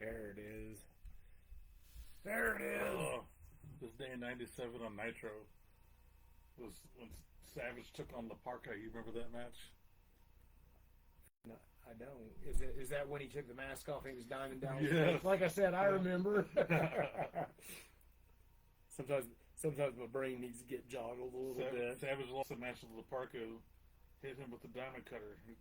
There it is. There it is. This day in '97 on Nitro was when Savage took on La Parca. You remember that match? No, I don't. Is that when he took the mask off and he was diving down? Yes. Like I said, I remember. Sometimes my brain needs to get joggled a little bit. Savage lost the match to La Parca, hit him with the diamond cutter. He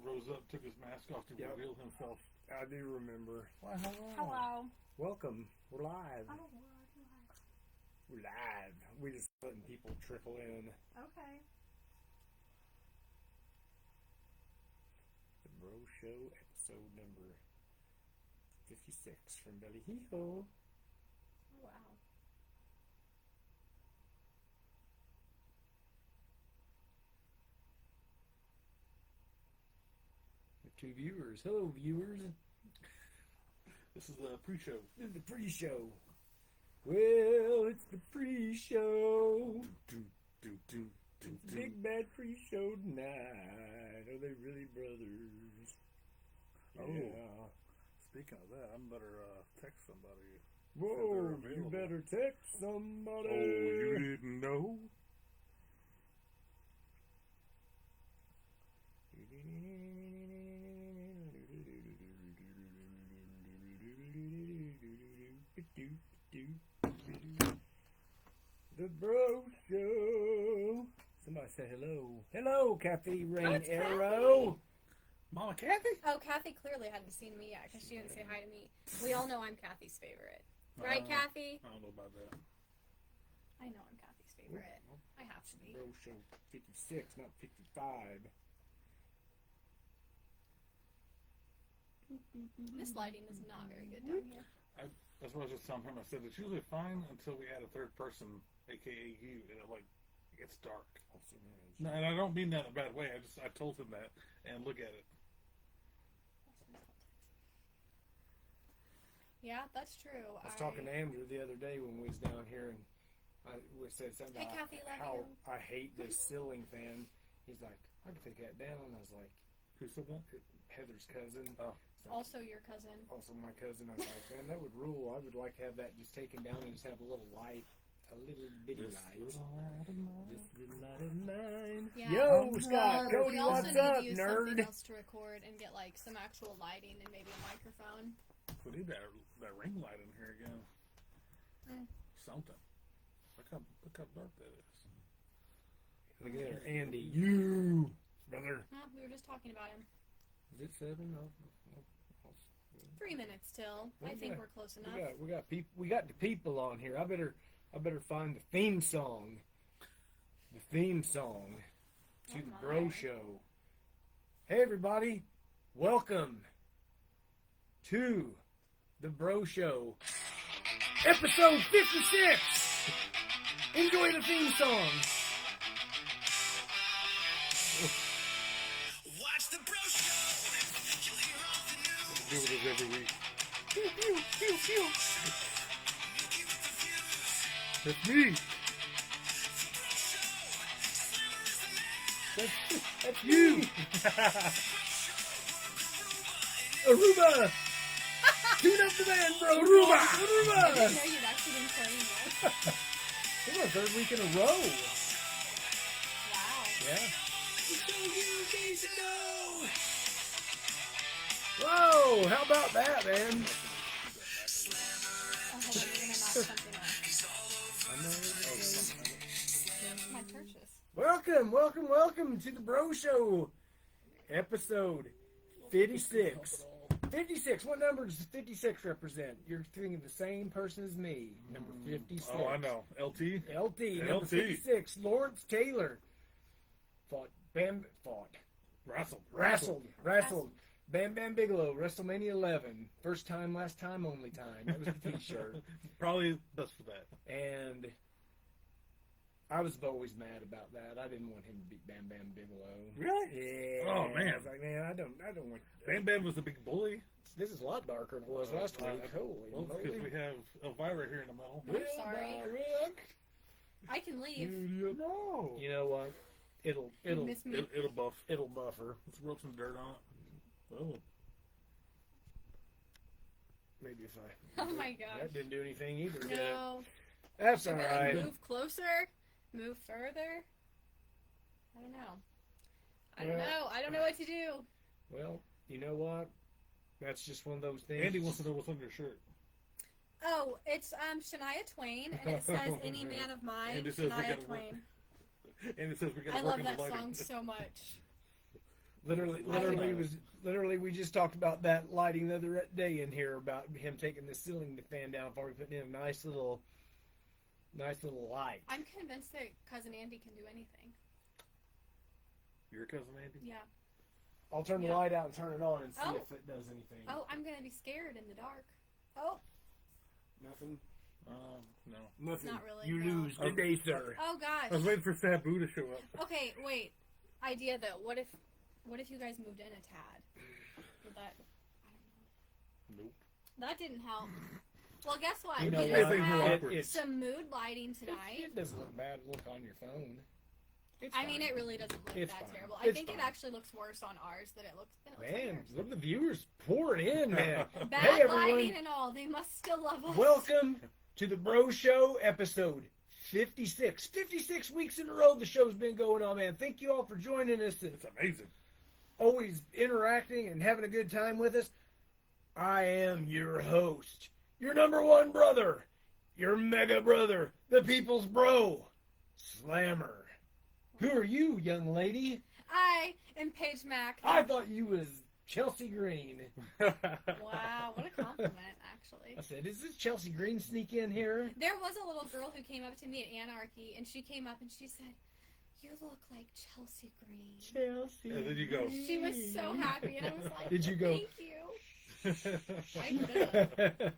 rose up, took his mask off to reveal himself. I do remember. Why, hello. Hello. Welcome. We're live. Oh, We're live. We just letting people trickle in. okay. The Bro Show, episode number 56 from Belly Hee-Ho. Wow. Two viewers. Hello, viewers. This is the pre-show. This is the pre-show. Well, it's the pre-show. Big bad pre-show tonight. Are they really brothers? Oh. Yeah. Speaking of that, I better text somebody. Whoa, you better text somebody. Oh, you didn't know? The Bro Show. Somebody say hello. Hello, Kathy Rain it's Arrow. Mama Kathy? Oh, Kathy clearly hadn't seen me yet because she didn't say hi to me. We all know I'm Kathy's favorite. Right, Kathy? I don't know about that. I know I'm Kathy's favorite. I have to be. Bro Show 56, not 55. This lighting is not very good down here. That's what I was just telling him. I said it's usually fine until we add a third person, aka you, and it gets dark. No, and I don't mean that in a bad way. I told him that, and look at it. Yeah, that's true. I was talking to Andrew the other day when we was down here, and we said something Hey, about Kathy, love how you. I hate this ceiling fan. He's like, I can take that down. I was like, Who said that? Heather's cousin. Oh. Also your cousin. Also my cousin. I was like, man, that would rule. I would like to have that just taken down and just have a little light, a little bitty light. This little light of mine. Yeah. Yo, Scott, We Cody, also what's need up, to use nerd? something else to record and get like some actual lighting and maybe a microphone. We need that ring light in here again. Something. Look how dark that is. Look at there, Andy. You, brother. We were just talking about him. Is it 7? Oh, 3 minutes till. I think we're close enough. We got the people on here. I better find the theme song. The theme song to the Bro Show. Hey everybody, welcome to the Bro Show, episode 56. Enjoy the theme song. Watch the Bro Show. You'll hear all the news. Do this every week. Pew pew pew pew. Mickey with the views. That's me. The Bro Show. Slimmer is the man. That's you. Aruba. Tune up the band, bro. Aruba. I Aruba. didn't know you'd actually been playing this. It's our third week in a row. Wow. Yeah. Whoa, how about that, man? I hope you're gonna knock something off. My churches. Welcome to the Bro Show, episode 56. 56, what number does 56 represent? You're thinking the same person as me, number 56. Oh, I know. LT? LT, number LT. 56, Lawrence Taylor. Wrestled. Bam Bam Bigelow, WrestleMania 11. First time, last time, only time. That was the t-shirt. Probably best for that. And I was always mad about that. I didn't want him to beat Bam Bam Bigelow. Really? Yeah. Oh, man. I was like, man, I don't want Bam Bam was the big bully. This is a lot darker than it was last week. Holy Well, because moly. we have Elvira here in the middle. I'm sorry. Rick. I can leave. No. You know what? It'll Miss me. It'll buff. it'll buffer. Let's rub some dirt on it. Oh. Maybe if I. Oh my gosh. That didn't do anything either. Did it? No. That's all Should we, right. move closer? Move further? I don't know. I don't know what to do. Well, you know what? That's just one of those things. Andy wants to know what's on your shirt. Oh, it's Shania Twain, and it says "Any Man of Mine." And it says we Shania gotta work. Twain. And it says we got I to work love on the that lighting. song so much. Literally, we just talked about that lighting the other day in here about him taking the ceiling fan down before we put in a nice little light. I'm convinced that Cousin Andy can do anything. Your cousin Andy? Yeah. I'll turn the Yeah. light out and turn it on and see Oh. if it does anything. Oh, I'm gonna be scared in the dark. Oh, Nothing. No. Nothing. Not really, You no. lose today, sir. oh I was gosh. waiting for Sabu to show up. Okay, wait. Idea though. What if you guys moved in a tad? Would that? Nope. That didn't help. Well, guess what? You know We what? just It- had it- some mood lighting tonight. It doesn't look bad. Look on your phone. It's I mean, fine. it really doesn't look It's that fine. terrible. I It's think fine. it actually looks worse on ours than it looks on Man, yours. look at the viewers pouring in, man. Bad Hey, lighting everyone. and all, they must still love us. Welcome to the Bro Show episode 56. 56 weeks in a row the show's been going on, man. Thank you all for joining us and It's amazing. always interacting and having a good time with us. I am your host, your number one brother, your mega brother, the people's bro, Slammer. Who are you, young lady? I am Paige Mack. I thought you was Chelsea Green. Wow, what a compliment, actually. I said, is this Chelsea Green sneak in here? There was a little girl who came up to me at Anarchy, and she came up and she said, "You look like Chelsea Green." Chelsea. And then you go. She was so happy, and I was like, Did you go? "Thank you." I should have.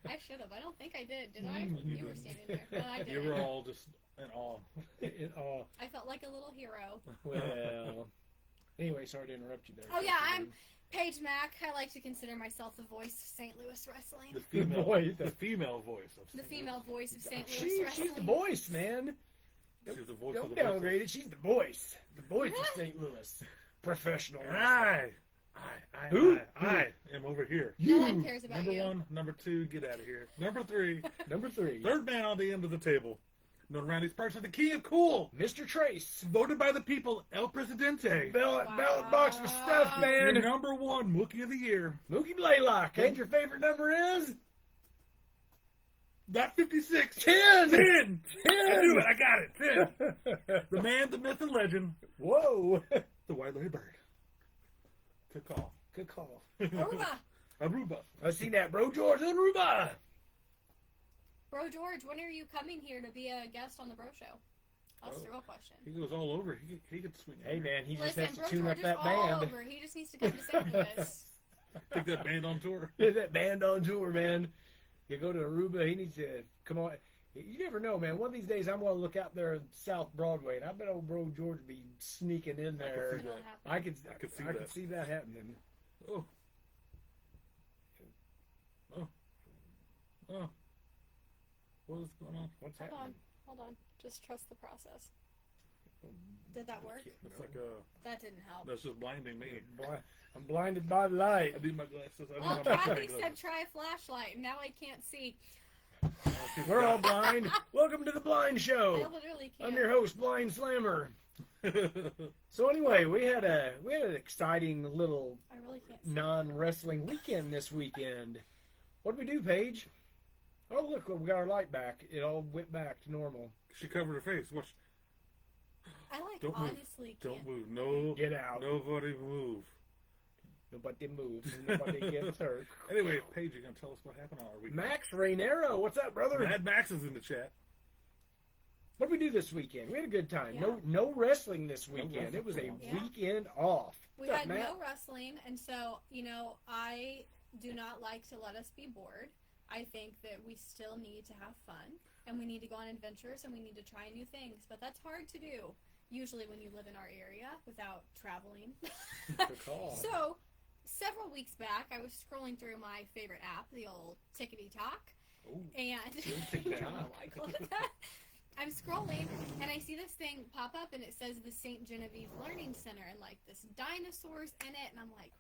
I should have. I don't think I did. Did I? You were standing there. No, I You didn't. were all just in awe. I felt like a little hero. Well, anyway, sorry to interrupt you there. Oh yeah, I'm Paige Mack. I like to consider myself the voice of St. Louis wrestling. The female, voice. the female voice. Of The female voice of St. Louis She's wrestling. the voice, man. She's the voice Don't of the downgrade it. She's the voice. The voice of St. Louis. Professional. And I Who? I am over here. No one cares about Number you. 1, number 2, get out of here. Number 3, Number 3. third man on the end of the table. Known around these parts as the Key of Cool. Mr. Trace. Voted by the people, El Presidente. Ballot Wow. box for stuff, Your man. number 1 Mookie of the Year. Mookie Blaylock. And your favorite number is? Not 56. 10. 10. I knew it. 10. I got it. 10. The man, the myth, and legend. Whoa. The White-Legged Bird. Good call. Good call. Aruba. Aruba. I've seen that, bro. George and Ruba. Bro George, when are you coming here to be a guest on the Bro Show? That's the real question. He goes all over. He could swing. Hey, man, he just Listen, has to Bro tune George up is that all band. over. He just needs to come to St. Louis. Take that band on tour. Get that band on tour, man. You go to Aruba, he needs to come on. You never know, man. One of these days, I'm going to look out there at South Broadway, and I bet old bro George be sneaking in there. that. I could I could see that. happening. Oh. Oh. Oh. What is going on? What's Hold on. happening? Hold on. Just trust the process. Did that work? It's like That didn't help. that's just blinding me. I'm blinded by the light. I need my glasses. I need Well, my Kathy glasses. said try a flashlight, and now I can't see. We're all blind. Welcome to the Blind I Show. literally can't. I'm your host, Blind Slammer. So anyway, we had an exciting little I really can't see. non-wrestling weekend this weekend. What did we do, Paige? Oh, look, we got our light back. It all went back to normal. She covered her face. Watch. I Don't move. honestly Don't can't. move. No. Get out. Nobody move. Nobody moves. Nobody gets hurt. Anyway, Paige, you gonna tell us what happened on our weekend? Max Rainero, what's up, brother? Mad Max is in the chat. What did we do this weekend? We had a good time. Yeah. No wrestling this weekend. wrestling. It was a Yeah. weekend off. We What's up, had Matt? no wrestling, and so, I do not like to let us be bored. I think that we still need to have fun, and we need to go on adventures, and we need to try new things, but that's hard to do, usually when you live in our area without traveling. Good call. So, several weeks back, I was scrolling through my favorite app, the old Tickety Talk, Oh, and TikTok. I don't know why I called it that. I'm scrolling and I see this thing pop up and it says the St. Genevieve Learning Center and like this dinosaurs in it, and I'm like,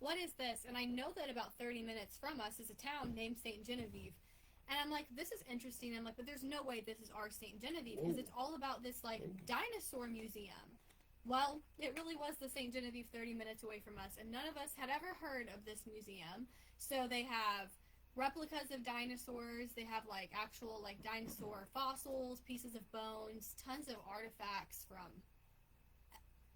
what is this? And I know that about 30 minutes from us is a town named St. Genevieve. And I'm like, this is interesting. I'm like, but there's no way this is our St. Genevieve because it's all about this, like, dinosaur museum. Well, it really was the St. Genevieve 30 minutes away from us, and none of us had ever heard of this museum. So they have replicas of dinosaurs, they have, like, actual, like, dinosaur fossils, pieces of bones, tons of artifacts from,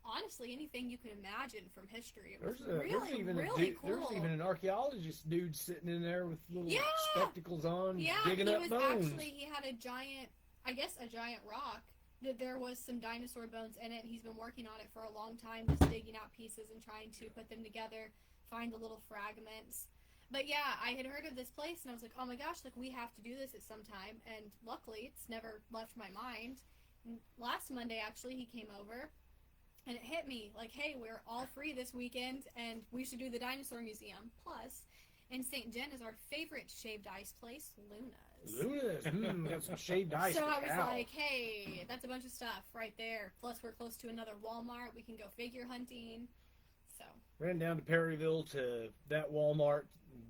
honestly, anything you can imagine from history. It was really, really cool. There's even an archaeologist dude sitting in there with little Yeah! spectacles on, Yeah, digging he up was bones. actually, he had a giant, I guess a giant rock that there was some dinosaur bones in it. He's been working on it for a long time, just digging out pieces and trying to put them together, find the little fragments. But yeah, I had heard of this place and I was like, oh my gosh, like we have to do this at some time. And luckily, it's never left my mind. And last Monday, actually, he came over and it hit me like, hey, we're all free this weekend and we should do the dinosaur museum. Plus, in St. Jen is our favorite shaved ice place, Luna's. Luna's, got some shaved ice. So I was Ow. like, hey, that's a bunch of stuff right there. Plus, we're close to another Walmart. We can go figure hunting. So, Ran down to Perryville to that Walmart,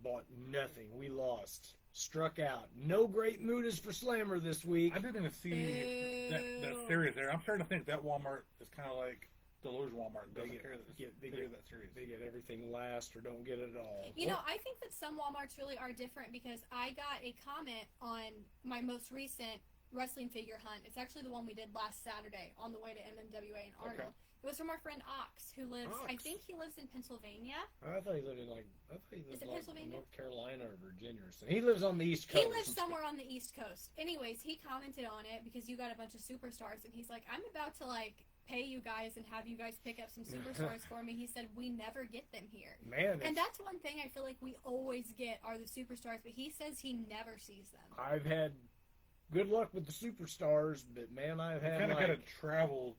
bought nothing. We lost. Struck out. No great mooders for Slammer this week. I didn't even see that series there. I'm starting to think that Walmart is kind of like Deluge Walmart. They Doesn't get- carry they carry get- that series. They get everything last or don't get it at all. you know, I think that some Walmarts really are different because I got a comment on my most recent wrestling figure hunt. It's actually the one we did last Saturday on the way to MMWA in Arnold. Okay. It was from our friend Ox, who lives, I Ox. think he lives in Pennsylvania. I thought he lived in Is it like Pennsylvania? North Carolina or Virginia or something. He lives on the East Coast. He lives somewhere on the East Coast. Anyways, he commented on it because you got a bunch of superstars, and he's like, I'm about to, like, pay you guys and have you guys pick up some superstars for me. He said, we never get them here. Man, And that's one thing I feel like we always get are the superstars, but he says he never sees them. I've had good luck with the superstars, but man, I've You had kind of like, got to travel,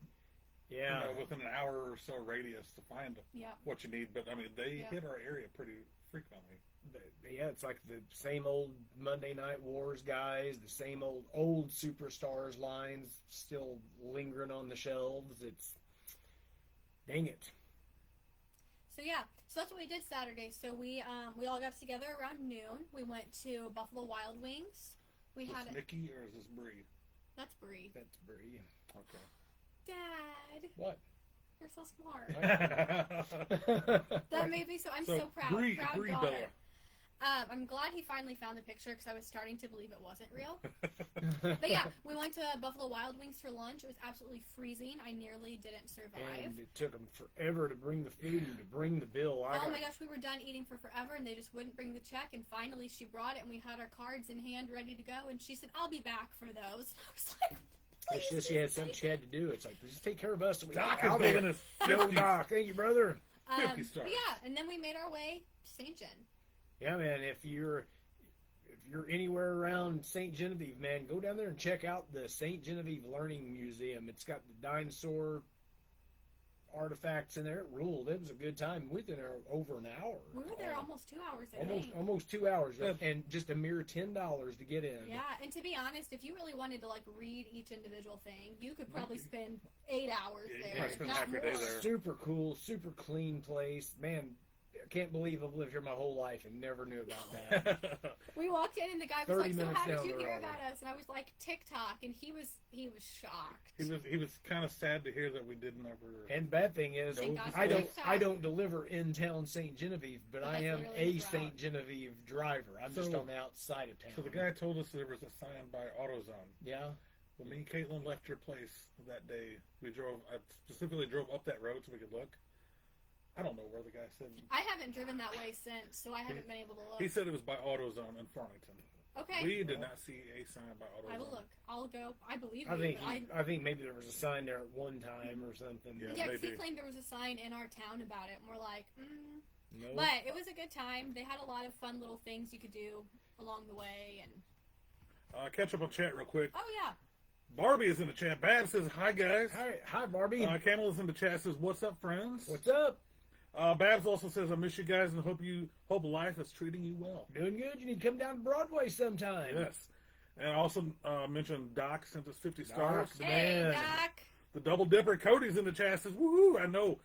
yeah, within an hour or so radius to find Yeah. what you need. But I mean, they Yeah. hit our area pretty frequently. yeah, it's like the same old Monday Night Wars guys, the same old superstars lines still lingering on the shelves. It's dang it. So yeah, so that's what we did Saturday. So we all got together around noon. We went to Buffalo Wild Wings. We Is had this Mickey or is this Brie? that's Brie. That's Brie. Okay. Dad, What? you're so smart. That That made me I'm so proud. Brie proud Bella. daughter. I'm glad he finally found the picture because I was starting to believe it wasn't real. But yeah, we went to Buffalo Wild Wings for lunch. It was absolutely freezing. I nearly didn't survive. And it took them forever to bring the food and to bring the bill. Oh my gosh, we were done eating for forever and they just wouldn't bring the check. And finally she brought it and we had our cards in hand ready to go. And she said, I'll be back for those. I was like, It's just she had something she had to do. It's like, just take care of us. And we Doc out is there. making us Yo, Doc, thank you, brother. 50 stars. But yeah, and then we made our way to St. Jen. Yeah, man. If you're anywhere around St. Genevieve, man, go down there and check out the St. Genevieve Learning Museum. It's got the dinosaur artifacts in there. It ruled. It was a good time. We were there over an hour. We were there almost 2 hours, I think. Almost 2 hours, Yeah. and just a mere $10 to get in. Yeah, and to be honest, if you really wanted to like read each individual thing, you could probably spend 8 hours Yeah, you there. might spend not half your day more. there. Super cool, super clean place. Man, I can't believe I've lived here my whole life and never knew about that. We walked in and the guy was 30 like, "So minutes how did down you the hear road. about us?" And I was like, "TikTok," and he was shocked. He was kind of sad to hear that we didn't ever. And bad thing is, Thank God for I TikTok. don't deliver in town St. Genevieve, but But I that's am literally a his route. St. Genevieve driver. I'm just So- on the outside of town. So the guy told us there was a sign by AutoZone. Yeah. When me and Caitlin left your place that day, I specifically drove up that road so we could look. I don't know where the guy said. I haven't driven that way since, so I haven't been able to look. He said it was by AutoZone in Farmington. Okay, We did not see a sign by AutoZone. I will look. I'll go. I believe I you. think but I think maybe there was a sign there at one time or something. Yeah. yeah, 'cause he maybe. claimed there was a sign in our town about it, and we're like, No. But it was a good time. They had a lot of fun little things you could do along the way, and Catch up on chat real quick. oh yeah, Barbie is in the chat. Bab says, hi, guys. Hi, Barbie. Camel is in the chat, says, what's up, friends? What's up? Babs also says, I miss you guys and hope life is treating you well. Doing good. You need to come down to Broadway sometime. Yes. And I also mentioned Doc sent us 50 stars. The hey man. Doc. The Double Dipper Cody's in the chat, says, woohoo, I know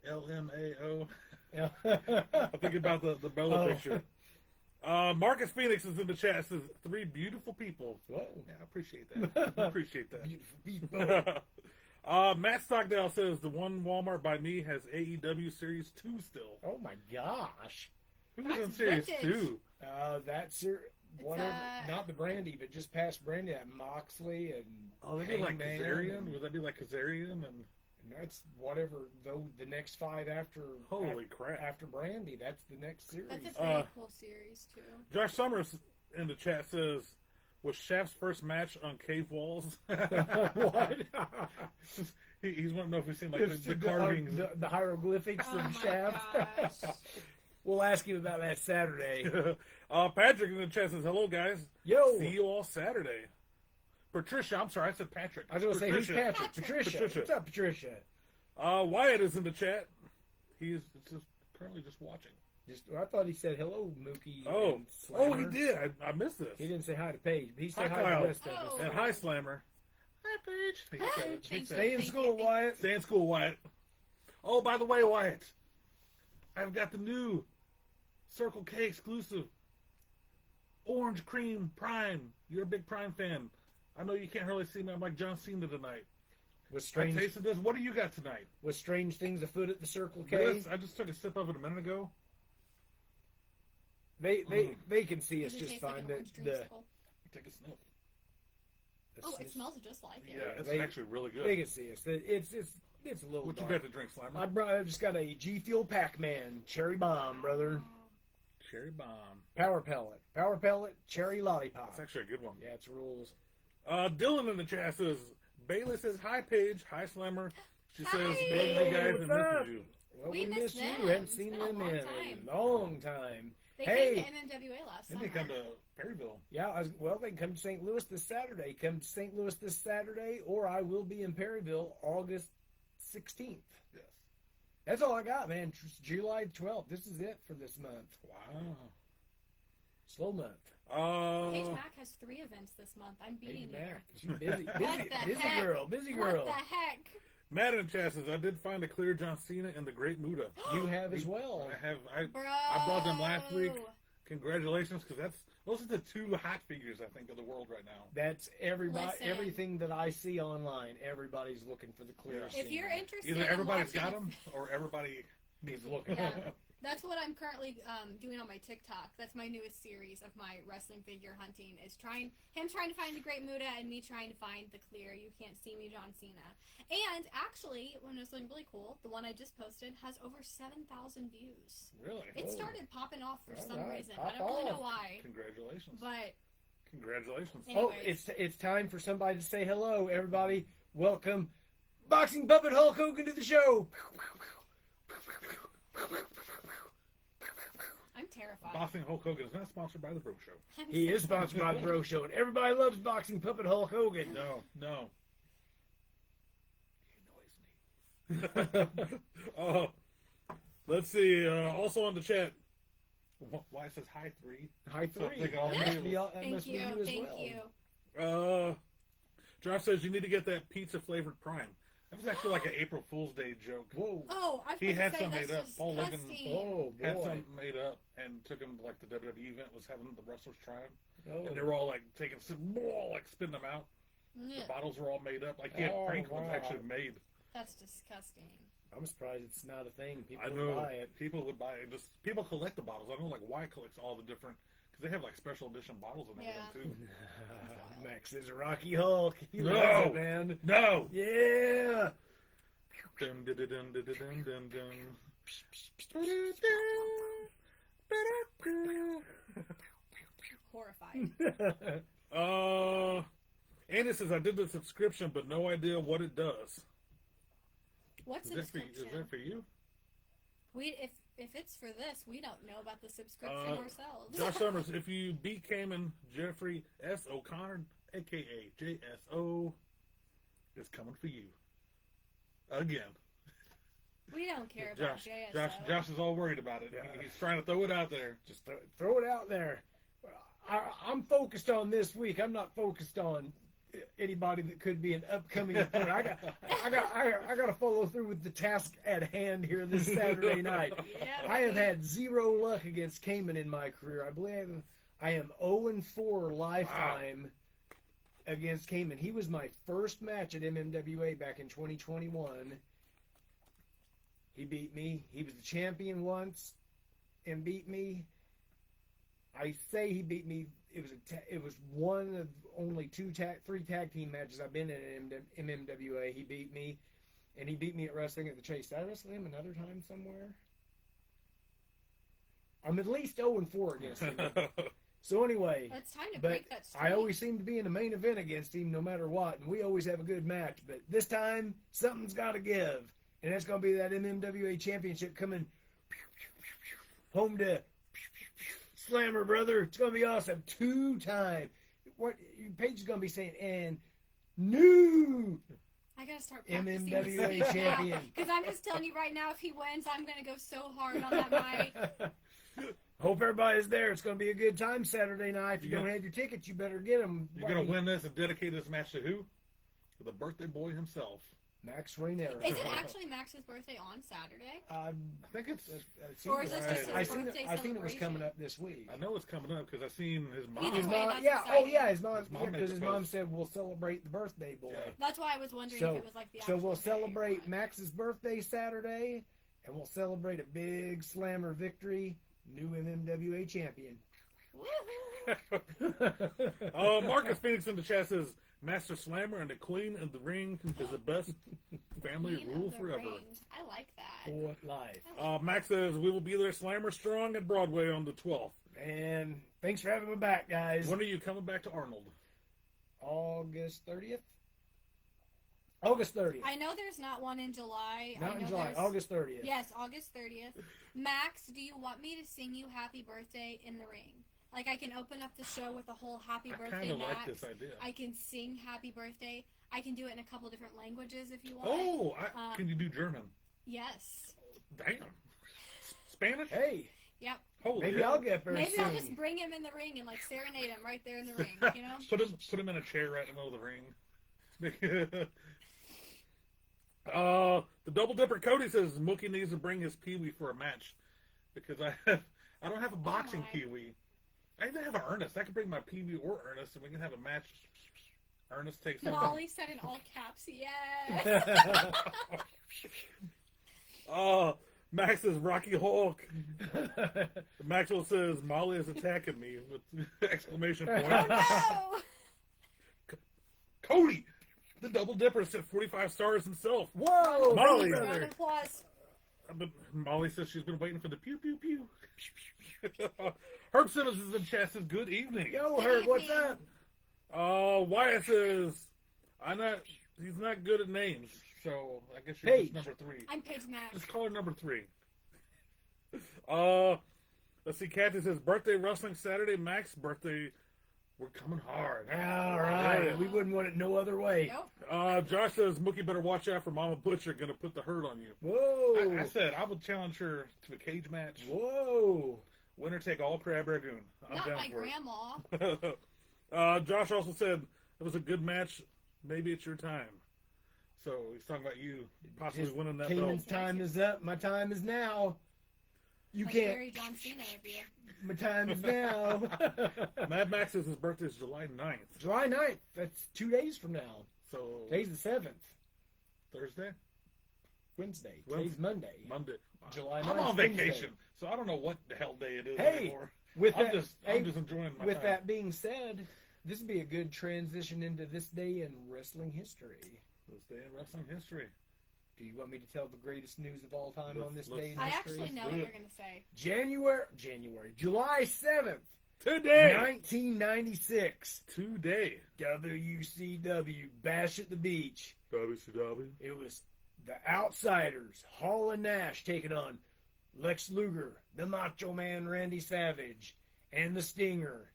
LMAO. Yeah. I'm thinking about the Bella Oh. picture. Marcus Phoenix is in the chat. Says 3 beautiful people. Whoa. Yeah, I appreciate that. I appreciate that. Beautiful people. Matt Stockdale says the one Walmart by me has AEW Series 2 still. Oh my gosh. Who's in That's Series vintage. 2? That's whatever. Not the Brandy, but just past Brandy. That Moxley and Oh, they be like Hangman, Kazarian? and Would that be like Kazarian? And that's whatever. Though the next 5 after holy crap! after Brandy, that's the next series. That's a pretty cool series too. Josh Summers in the chat says, "Was Shaft's first match on cave walls?" What? He's wanting to know if we've seen like the The- carvings. the hieroglyphics Oh of my Shaft. gosh. We'll ask him about that Saturday. Patrick in the chat says, "Hello guys, Yo, see you all Saturday." Patricia, I'm sorry, I said Patrick. I was gonna say who's Patrick? Patrick. Patricia. What's up, Patricia? Wyatt is in the chat. He's just currently just watching. I thought he said hello, Mookie. Oh, and oh, Slammer. he did. I missed this. He didn't say hi to Paige, but he said Hi, hi to Kyle. the rest of us. Oh. And hi, Slammer. Hi, Paige. He said it. He Thank said Stay it. in school, Wyatt. Stay in school, Wyatt. Oh, by the way, Wyatt, I've got the new Circle K exclusive Orange Cream Prime. You're a big Prime fan. I know you can't really see me. I'm like John Cena tonight. With I strange, tasted this. What do you got tonight? with strange things afoot at the Circle K. This, I just took a sip of it a minute ago. They can see us Does it just taste like fine. an The, orange the, dreamsicle? Take a sniff. Oh, it smells just like it. Yeah, it's They- actually really good. They can see us. It's a little What you dark. got to drink, Slammer? I just got a G Fuel Pac-Man Cherry Bomb, brother. Cherry Bomb. Power Pellet, Cherry Lollipop. That's actually a good one. Yeah, it's rules. Dylan in the chat says, Bailey says, hi, Paige. Hi, Slammer. She Hi. says, love you guys What's and up? misses you. Well, We we miss miss you. them. We haven't It's seen been a them long in time. a long time. They Hey. came to NWA last Then summer. they come to Perryville. Yeah, they can come to St. Louis this Saturday. Come to St. Louis this Saturday, or I will be in Perryville August 16th. Yes. That's all I got, man. July 12th. This is it for this month. Wow. Slow month. Paige Mack has 3 events this month. I'm Hey, beating you. Mac. She's busy, What the busy heck? girl, busy What girl. the heck? Matt in the chat says, I did find a clear John Cena in the Great Muda. You have as well. I Bro. brought them last week. Congratulations, because those are the 2 hot figures, I think, of the world right now. That's everybody. Listen. Everything that I see online, everybody's looking for the clear. Yeah. If you're scene. interested Either in everybody's watching got them, or everybody needs looking. Yeah. That's what I'm currently doing on my TikTok. That's my newest series of my wrestling figure hunting. Is trying to find the Great Muda and me trying to find the clear You Can't See Me John Cena. And actually, when it's something really cool, the one I just posted has over 7,000 views. Really? It Oh. started popping off for All some right, reason. pop I don't really know off. why, Congratulations. but Congratulations. Anyway. Oh, it's time for somebody to say hello, everybody. Welcome, Boxing Puppet Hulk Hogan to the show. I'm terrified. Boxing Hulk Hogan is not sponsored by the Bro Show. I'm He so is sponsored by the Bro Show, and everybody loves Boxing Puppet Hulk Hogan. No. Let's see. Also on the chat, why it says hi 3. Hi, So three. they can all That be must able- be all- that Thank must be you. as Thank well. you. Josh says you need to get that pizza flavored Prime. That was actually like an April Fool's Day joke. Whoa. Oh, I He was had gonna say, some that's made up. Paul Logan- disgusting. Oh Had boy. some made up and took him to like the WWE event, was having the wrestlers try them. Oh. And they were all like taking some, like spitting them out. The Ugh, bottles were all made up. Like he had Oh, prank ones wow. actually made. that's disgusting. I'm surprised it's not a thing. People I would know buy it. people would buy it. Just people collect the bottles. I know like Y collects all the different because they have like special edition bottles and everything too. Max is a Rocky Hulk. He No. loves it, man. No. Yeah. Dun, dun, dun, dun, dun, dun, dun, dun. Horrified. Andy says I did the subscription, but no idea what it does. What's Is that subscription? for you? If it's for this, we don't know about the subscription ourselves. Josh Summers, if you beat Cayman, Jeffrey S. O'Connor, aka JSO, is coming for you. Again. We don't care about JSO. Josh is all worried about it. Yeah. He's trying to throw it out there. Just throw it out there. I'm focused on this week. I'm not focused on anybody that could be an upcoming opponent. I got to follow through with the task at hand here this Saturday night. Yeah, I have had zero luck against Cayman in my career. I believe I am 0-4 lifetime against Cayman. He was my first match at MMWA back in 2021. He beat me. He was the champion once and beat me. I say he beat me. It was one of only three tag team matches I've been in MMWA. He beat me, and he beat me at Wrestling at the Chase. Did I wrestle him another time somewhere? I'm at least 0-4 against him. So anyway, It's time to but break that streak. I always seem to be in the main event against him no matter what, and we always have a good match. But this time, something's got to give, and that's going to be that MMWA Championship coming home to Slammer, brother. It's going to be awesome. 2-time. What Paige is going to be saying, and new I gotta start practicing MMWA champion. Because I'm just telling you right now, if he wins, I'm gonna go so hard on that mic. Hope everybody's there. It's going to be a good time Saturday night. If you don't have your tickets, you better get them. You're going to win this and dedicate this match to who? To the birthday boy himself. Max Rainier. Is it actually Max's birthday on Saturday? I think it's. Or is this just his I seen birthday I think it was celebration? coming up this week. I know it's coming up because I've seen his mom. Either His way, mom, that's yeah, exciting. his mom, His mom made because the his mom post. said we'll celebrate the birthday boy. Yeah. That's why I was wondering So, if it was like the so actual we'll day. celebrate Max's birthday Saturday, and we'll celebrate a big slammer victory, new MMWA champion. Woohoo! Marcus Phoenix in the chat says, Master Slammer and the Queen of the Ring is the best family Queen of rule the forever. Ring. I like that. For life. Max says, we will be there Slammer Strong at Broadway on the 12th. And thanks for having me back, guys. When are you coming back to Arnold? August 30th? August 30th. I know there's not one in July. Not I in know July. there's- August 30th. Yes, August 30th. Max, do you want me to sing you happy birthday in the ring? Like, I can open up the show with a whole happy I birthday, kind of Max. like this idea. I can sing happy birthday. I can do it in a couple different languages if you want. Oh, Uh, can you do German? Yes. Damn. Spanish? Hey, Yep. Holy maybe hell. I'll get there and Maybe I'll just sing. bring him in the ring and, like, serenade him right there in the ring, you know? Put him in a chair right in the middle of the ring. The Double Dipper Cody says Mookie needs to bring his Pee-wee for a match because I don't have a boxing my. Pee-wee. I even have an Ernest. I could bring my Pee-wee or Ernest and we can have a match. Ernest takes him. Molly said in all caps, yes. Max says Rocky Hulk. Maxwell says Molly is attacking me with exclamation point. No! Cody, the Double Dipper said 45 stars himself. Whoa, Molly. brother. Round of applause. But Molly says she's been waiting for the pew pew pew. Herb Simmons is in chat says good evening. Yo, Herb, what's up? Wyatt says he's not good at names, so I guess you're Paige. just number 3. I'm Paige Max. Just call her number 3. Let's see. Kathy says birthday wrestling Saturday. Max birthday. We're coming hard. All right. We wouldn't want it no other way. Nope. Josh says Mookie better watch out for Mama Butcher gonna put the hurt on you. Whoa. I said I would challenge her to a cage match. Whoa. Winner take all Crab Ragoon. I'm Not down my for grandma. it. Josh also said it was a good match. Maybe it's your time. So he's talking about you possibly Just winning that belt. Cayman's time is up. My time is now. You Like can't. Barry John Cena of you. My time is now. Mad Max says his birthday is July 9th. July 9th. That's 2 days from now. So Today's the 7th. Thursday? Wednesday. Wednesday. Today's Monday. Monday. July I'm 9th, on Wednesday. vacation, so I don't know what the hell day it is Hey, anymore. With I'm that, just hey, enjoying my with time. that being said, this would be a good transition into this day in wrestling history. This day in wrestling history. Do you want me to tell the greatest news of all time on this Let's- day in I history? actually know what you're going to say. July 7th, Today! 1996. Today. WCW, Bash at the Beach. WCW. It was the Outsiders, Hall and Nash taking on Lex Luger, the Macho Man Randy Savage, and the Stinger.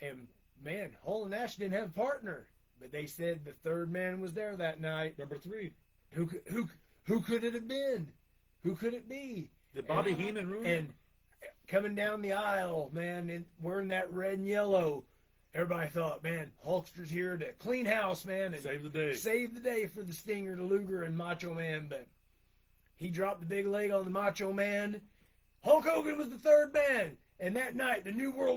And man, Hall and Nash didn't have a partner, but they said the third man was there that night. Number 3. Who could it have been? Who could it be? Did Bobby Heenan ruin it? And coming down the aisle, man, and wearing that red and yellow, everybody thought, man, Hulkster's here to clean house, man, and Save the day. save the day for the Stinger, the Luger, and Macho Man. But he dropped the big leg on the Macho Man. Hulk Hogan was the third man. And that night, the New World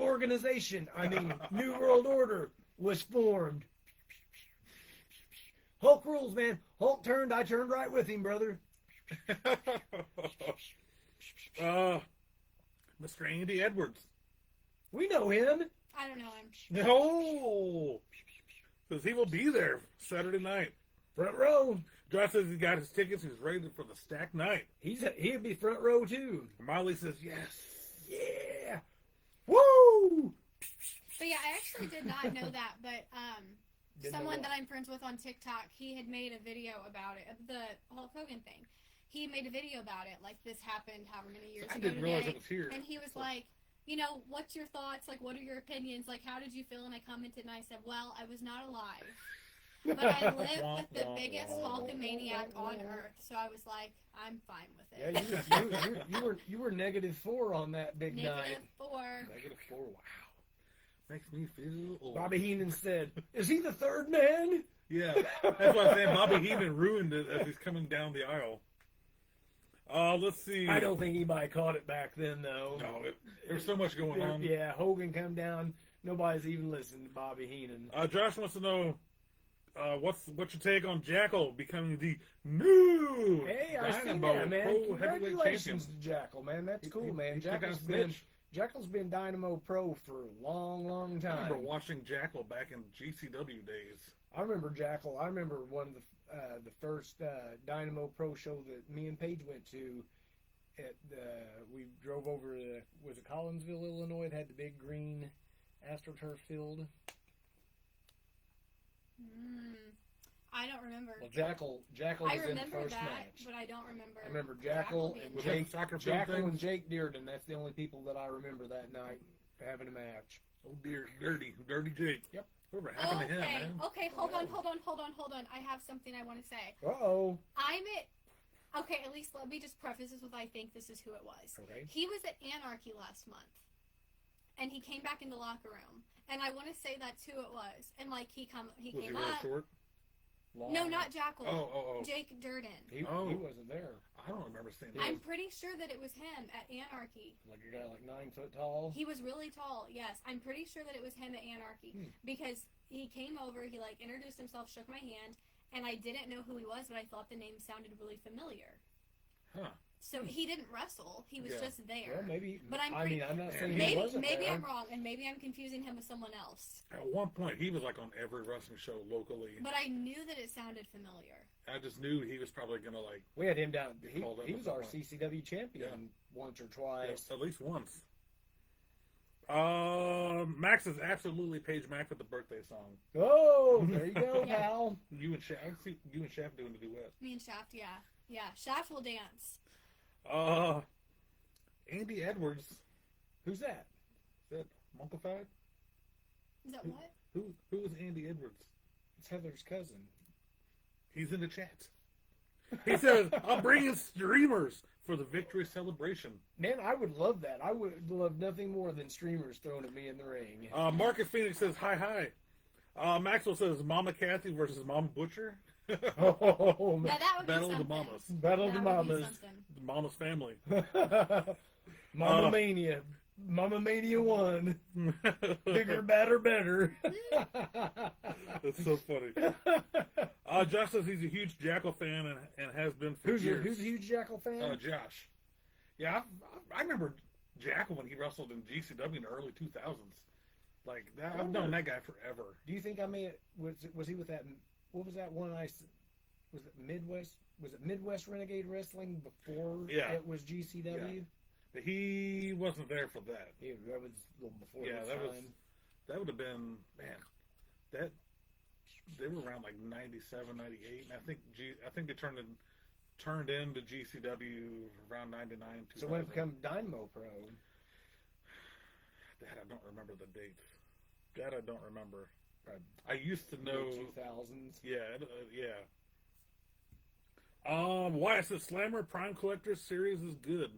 New World Order was formed. Hulk rules, man. Hulk turned, I turned right with him, brother. Mr. Andy Edwards. We know him. I don't know him. No! Because he will be there Saturday night. Front row. Josh says he got his tickets. He's ready for the stacked night. He'll be front row, too. Miley says yes. Yeah. Woo! But yeah, I actually did not know that. But Didn't know someone what? that I'm friends with on TikTok, he had made a video about it, the Hulk Hogan thing. He made a video about it, like this happened however many years I ago didn't realize today. it was here. And he was like, you know, what's your thoughts? Like, what are your opinions? Like, how did you feel? And I commented and I said, well, I was not alive. But I live with the biggest Hulkamaniac on earth, so I was like, I'm fine with it. Yeah, you were -4 on that big night. -4. -4. Wow. Makes me feel old. Bobby Heenan said, "Is he the third man?" Yeah, that's what I'm saying. Bobby Heenan ruined it as he's coming down the aisle. Let's see. I don't think anybody caught it back then, though. No, there's so much going on. Yeah, Hogan come down. Nobody's even listening to Bobby Heenan. Josh wants to know what's your take on Jackal becoming the new Hey, I see Dynamo that, man. Pro Heavyweight Champion. Congratulations to Jackal, man. That's cool, man. He took out Jackal's Snitch. been Dynamo Pro for a long, long I time. remember watching Jackal back in GCW days. I remember Jackal. I remember one of the first Dynamo Pro show that me and Paige went to. We drove over to, was it Collinsville, Illinois? It had the big green AstroTurf field. I don't remember. Well, Jackal I was in the remember first that, match. but I don't remember. I remember Jackal being and Was there. that Jake. the soccer field Jackal thing? and Jake Dearden. That's the only people that I remember that night having a match. Oh dear, dirty Jake. Yep. Whatever happened to him, Okay, man? okay, hold on. I have something I want to say. Uh-oh. Okay, at least let me just preface this with I think this is who it was. Okay. He was at Anarchy last month, and he came back in the locker room, and I want to say that's who it was. And like he Was he came really up. short? No, not Jackal. Oh. Jake Durden. He Oh. wasn't there. I don't remember seeing him. I'm pretty sure that it was him at Anarchy. Like a guy like 9 foot tall. He was really tall, yes. I'm pretty sure that it was him at Anarchy because he came over, he like introduced himself, shook my hand, and I didn't know who he was, but I thought the name sounded really familiar. Huh. So he didn't wrestle; he was Yeah. just there. Well, maybe. But I'm I mean, I'm not saying he Maybe wasn't there. I'm wrong, and maybe I'm confusing him with someone else. At one point, he was like on every wrestling show locally. But I knew that it sounded familiar. I just knew he was probably gonna like We had him down. He Called up was at our some point. CCW champion once or twice. at least once. Max is absolutely Paige Mack with the birthday song. Oh, there you go, Yeah. pal. You and Shaft, I see you and Shaft doing the duet. Me and Shaft, yeah. Shaft will dance. Andy Edwards. Who's that? Is that Monkified? Is that what? Who is Andy Edwards? It's Heather's cousin. He's in the chat. He says, "I'm bringing streamers for the victory celebration." Man, I would love that. I would love nothing more than streamers thrown at me in the ring. Marcus Phoenix says, "Hi." Maxwell says, "Mama Kathy versus Mama Butcher." Oh, Now that would Battle be of the something. Mamas. Battle of the That would be Mamas. something. The Mama's family. Mama Mania. Mama Mania 1. Bigger, badder, better. That's so funny. Josh says he's a huge Jackal fan and has been for Who's years. a huge Jackal fan? Josh. Yeah, I remember Jackal when he wrestled in GCW in the early 2000s. Like, I've known that guy forever. Do you think I may was he with that? What was that one? Was it Midwest? Was it Midwest Renegade Wrestling before Yeah. it was GCW? But he wasn't there for that. Yeah, that was a little before Yeah, his that was time. that would have been, man, that they were around like 97, 98, and I think they turned into GCW around 99. 2000. So when it became Dynamo Pro, That I don't remember the dates. That I don't remember. Right. I used to know. 2000s. Yeah. Wyatt says Slammer Prime Collector's series is good.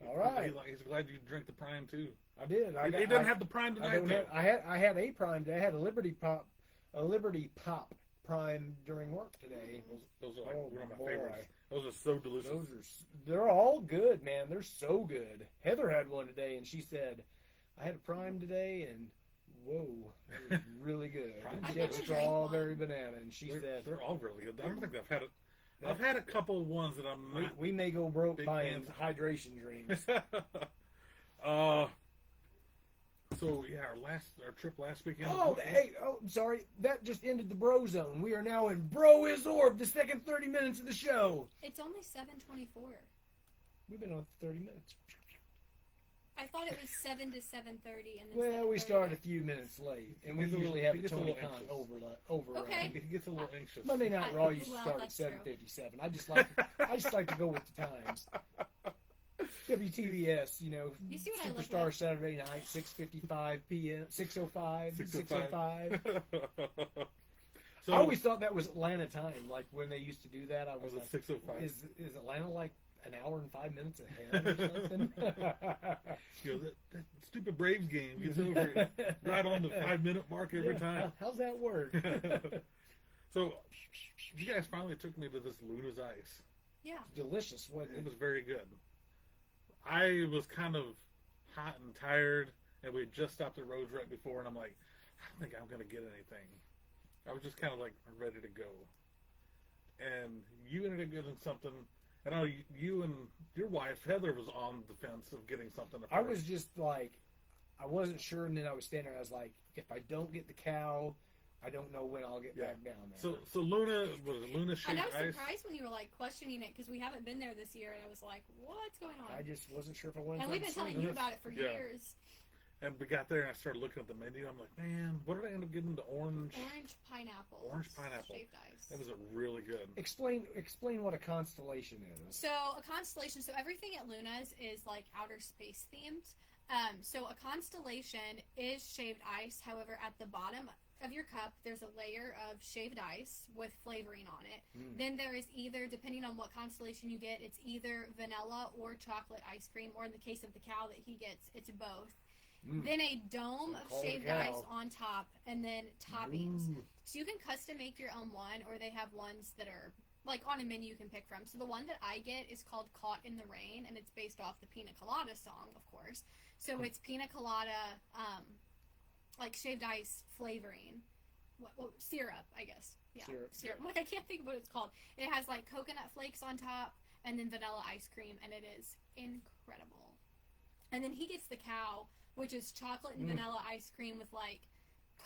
All right. He's glad you drink the Prime too. I did. He didn't have the prime I tonight. don't have, I had a prime day. I had a Liberty Pop prime during work today. Those are like Oh, one of my boy. favorites. Those are so delicious. They're all good, man. They're so good. Heather had one today, and she said, "I had a prime today, and whoa, it was really good." Prime She had today. strawberry banana, and she said, They're all really good. I don't think I've had it. I've had a couple of ones that I'm not. we may go broke Big buying fans. hydration drinks. So yeah, our trip last weekend. I'm sorry. That just ended the Bro Zone. We are now in Bro is Orb, the second 30 minutes of the show. It's only 7:24. We've been on 30 minutes. I thought it was 7 to 7:30, and then Well, we 7:30. started a few minutes late, and we He's a usually little- have he a gets a Tony little Khan anxious. overrun. Okay. He gets a little anxious. Monday Night Raw used to Well, start at that's true. 7:57. I just like to go with the times. WTBS, You see what I look Superstar like? Saturday night, 6:55 p.m., 6:05, 6:05. So I always thought that was Atlanta time. Like when they used to do that, I was was it like, 6:05? is Atlanta like an hour and 5 minutes ahead or something? That stupid Braves game gets over right on the 5-minute mark every Yeah, time. How's that work? So you guys finally took me to this Luna's Ice. Yeah. Delicious, wasn't It it? was very good. I was kind of hot and tired, and we had just stopped at Rhodes right before, and I'm like, I don't think I'm going to get anything. I was just kind of like ready to go. And you ended up getting something. I know you and your wife, Heather, was on the fence of getting something. I was just like, I wasn't sure, and then I was standing there. I was like, if I don't get the cow, I don't know when I'll get Yeah. back down there. So Luna was Luna And shaved I was ice. surprised when you were like questioning it because we haven't been there this year, and I was like, "What's going on?" I just wasn't sure if I wanted And to. we've been telling you about it for Yeah. years. And we got there, and I started looking at the menu. I'm like, man, what did I end up getting? The orange. Orange pineapple. Orange pineapple. Shaved ice. That was really good. Explain what a constellation is. So a constellation. So everything at Luna's is like outer space themed. So a constellation is shaved ice. However, at the bottom of your cup, there's a layer of shaved ice with flavoring on it. Mm. Then there is either, depending on what constellation you get, it's either vanilla or chocolate ice cream, or in the case of the cow that he gets, it's both. Mm. Then a dome of Call the shaved cow. ice on top, and then toppings. Ooh. So you can custom make your own one, or they have ones that are like on a menu you can pick from. So the one that I get is called Caught in the Rain, and it's based off the Pina Colada song, of course. So it's Pina Colada, like shaved ice flavoring. What syrup, I guess. Yeah, Syrup. Like I can't think of what it's called. It has like coconut flakes on top, and then vanilla ice cream, and it is incredible. And then he gets the cow, which is chocolate and vanilla ice cream with like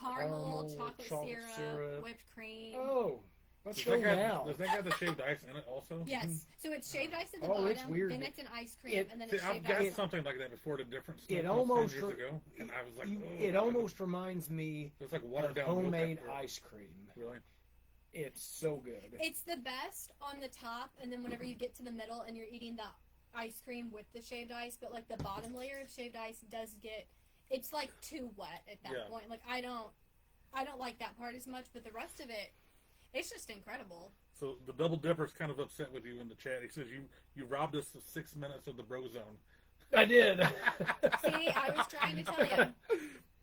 caramel, chocolate syrup, whipped cream. Oh, let's Does go that guy now. have the shaved ice in it also? Yes, so it's shaved ice at the Oh, bottom, it's weird. then it's an ice cream, It- and then See, it's I've shaved got ice. something like that before at a different store. It 10 almost years ago, and I was like, It oh, almost reminds me it's like of watered down homemade milk after- ice cream. Really? It's so good. It's the best on the top, and then whenever you get to the middle and you're eating the ice cream with the shaved ice, but like the bottom layer of shaved ice does get, it's like too wet at that Yeah. point. Like I don't like that part as much, but the rest of it, it's just incredible. So the double dipper's kind of upset with you in the chat. He says you robbed us of 6 minutes of the bro zone. I did. See, I was trying to tell you.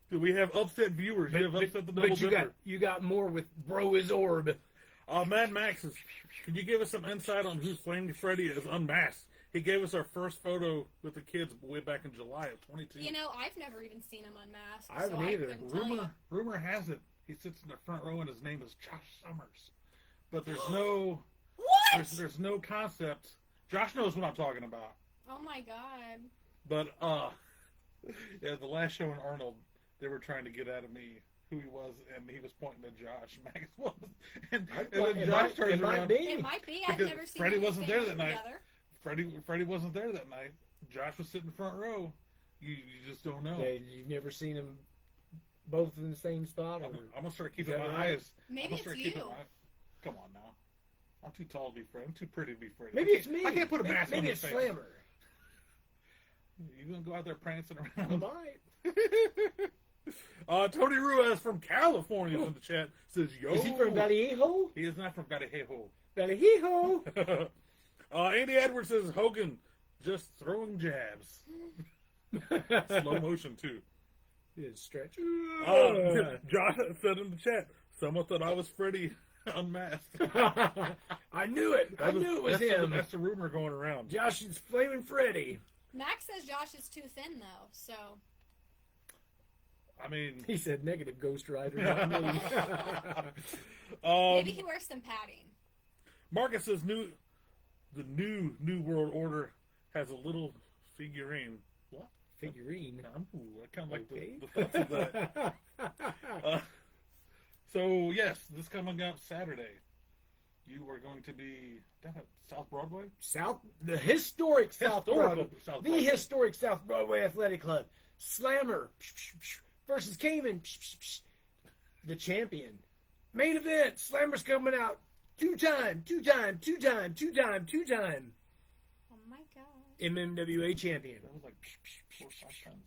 Do we have upset viewers? You have upset the double But dipper. you got more with Bro is Orb. Mad Max says, can you give us some insight on who Flamey Freddy is unmasked? He gave us our first photo with the kids way back in July of 22. You know, I've never even seen him unmasked. I haven't so either. I couldn't tell you. rumor has it he sits in the front row and his name is Josh Summers, but there's no What? there's no concept. Josh knows what I'm talking about. Oh my god. But yeah, the last show in Arnold, they were trying to get out of me who he was, and he was pointing to Josh Max was, and then Josh turns around. It might be. I've Because never seen Freddie them wasn't there stand that night. together. Freddie wasn't there that night. Josh was sitting front row. You just don't know. You've never seen them both in the same spot? I'm Or? gonna start keeping Is that my right? eyes. Maybe I'm gonna it's start you. keeping my. Come on now. I'm too tall to be Freddie. I'm too pretty to be Freddie. Maybe it's me. I can't put a mask Maybe on it's his face. Slammer. You gonna go out there prancing I around? might. Tony Ruiz from California in the chat says, "Yo." Is he from Vallejo? He is not from Vallejo. Vallejo. Andy Edwards says Hogan just throwing jabs. Slow motion too. Stretch. Josh said in the chat, someone thought I was Freddy unmasked. I knew it. I knew it was him. That's the rumor going around. Josh is Flaming Freddy. Max says Josh is too thin though, so I mean, He said negative Ghost Rider, not me. maybe he wears some padding. Marcus says the new World Order has a little figurine. What? Figurine. Ooh, I kind of like Okay. the thoughts of that. So yes, this coming up Saturday, you are going to be down at South Broadway. The historic South Broadway, South the Broadway. historic South Broadway Athletic Club, Slammer versus Cayman, the champion. Main event, Slammer's coming out, two-time Oh my god. MMWA champion. That was like 4 or 5 times.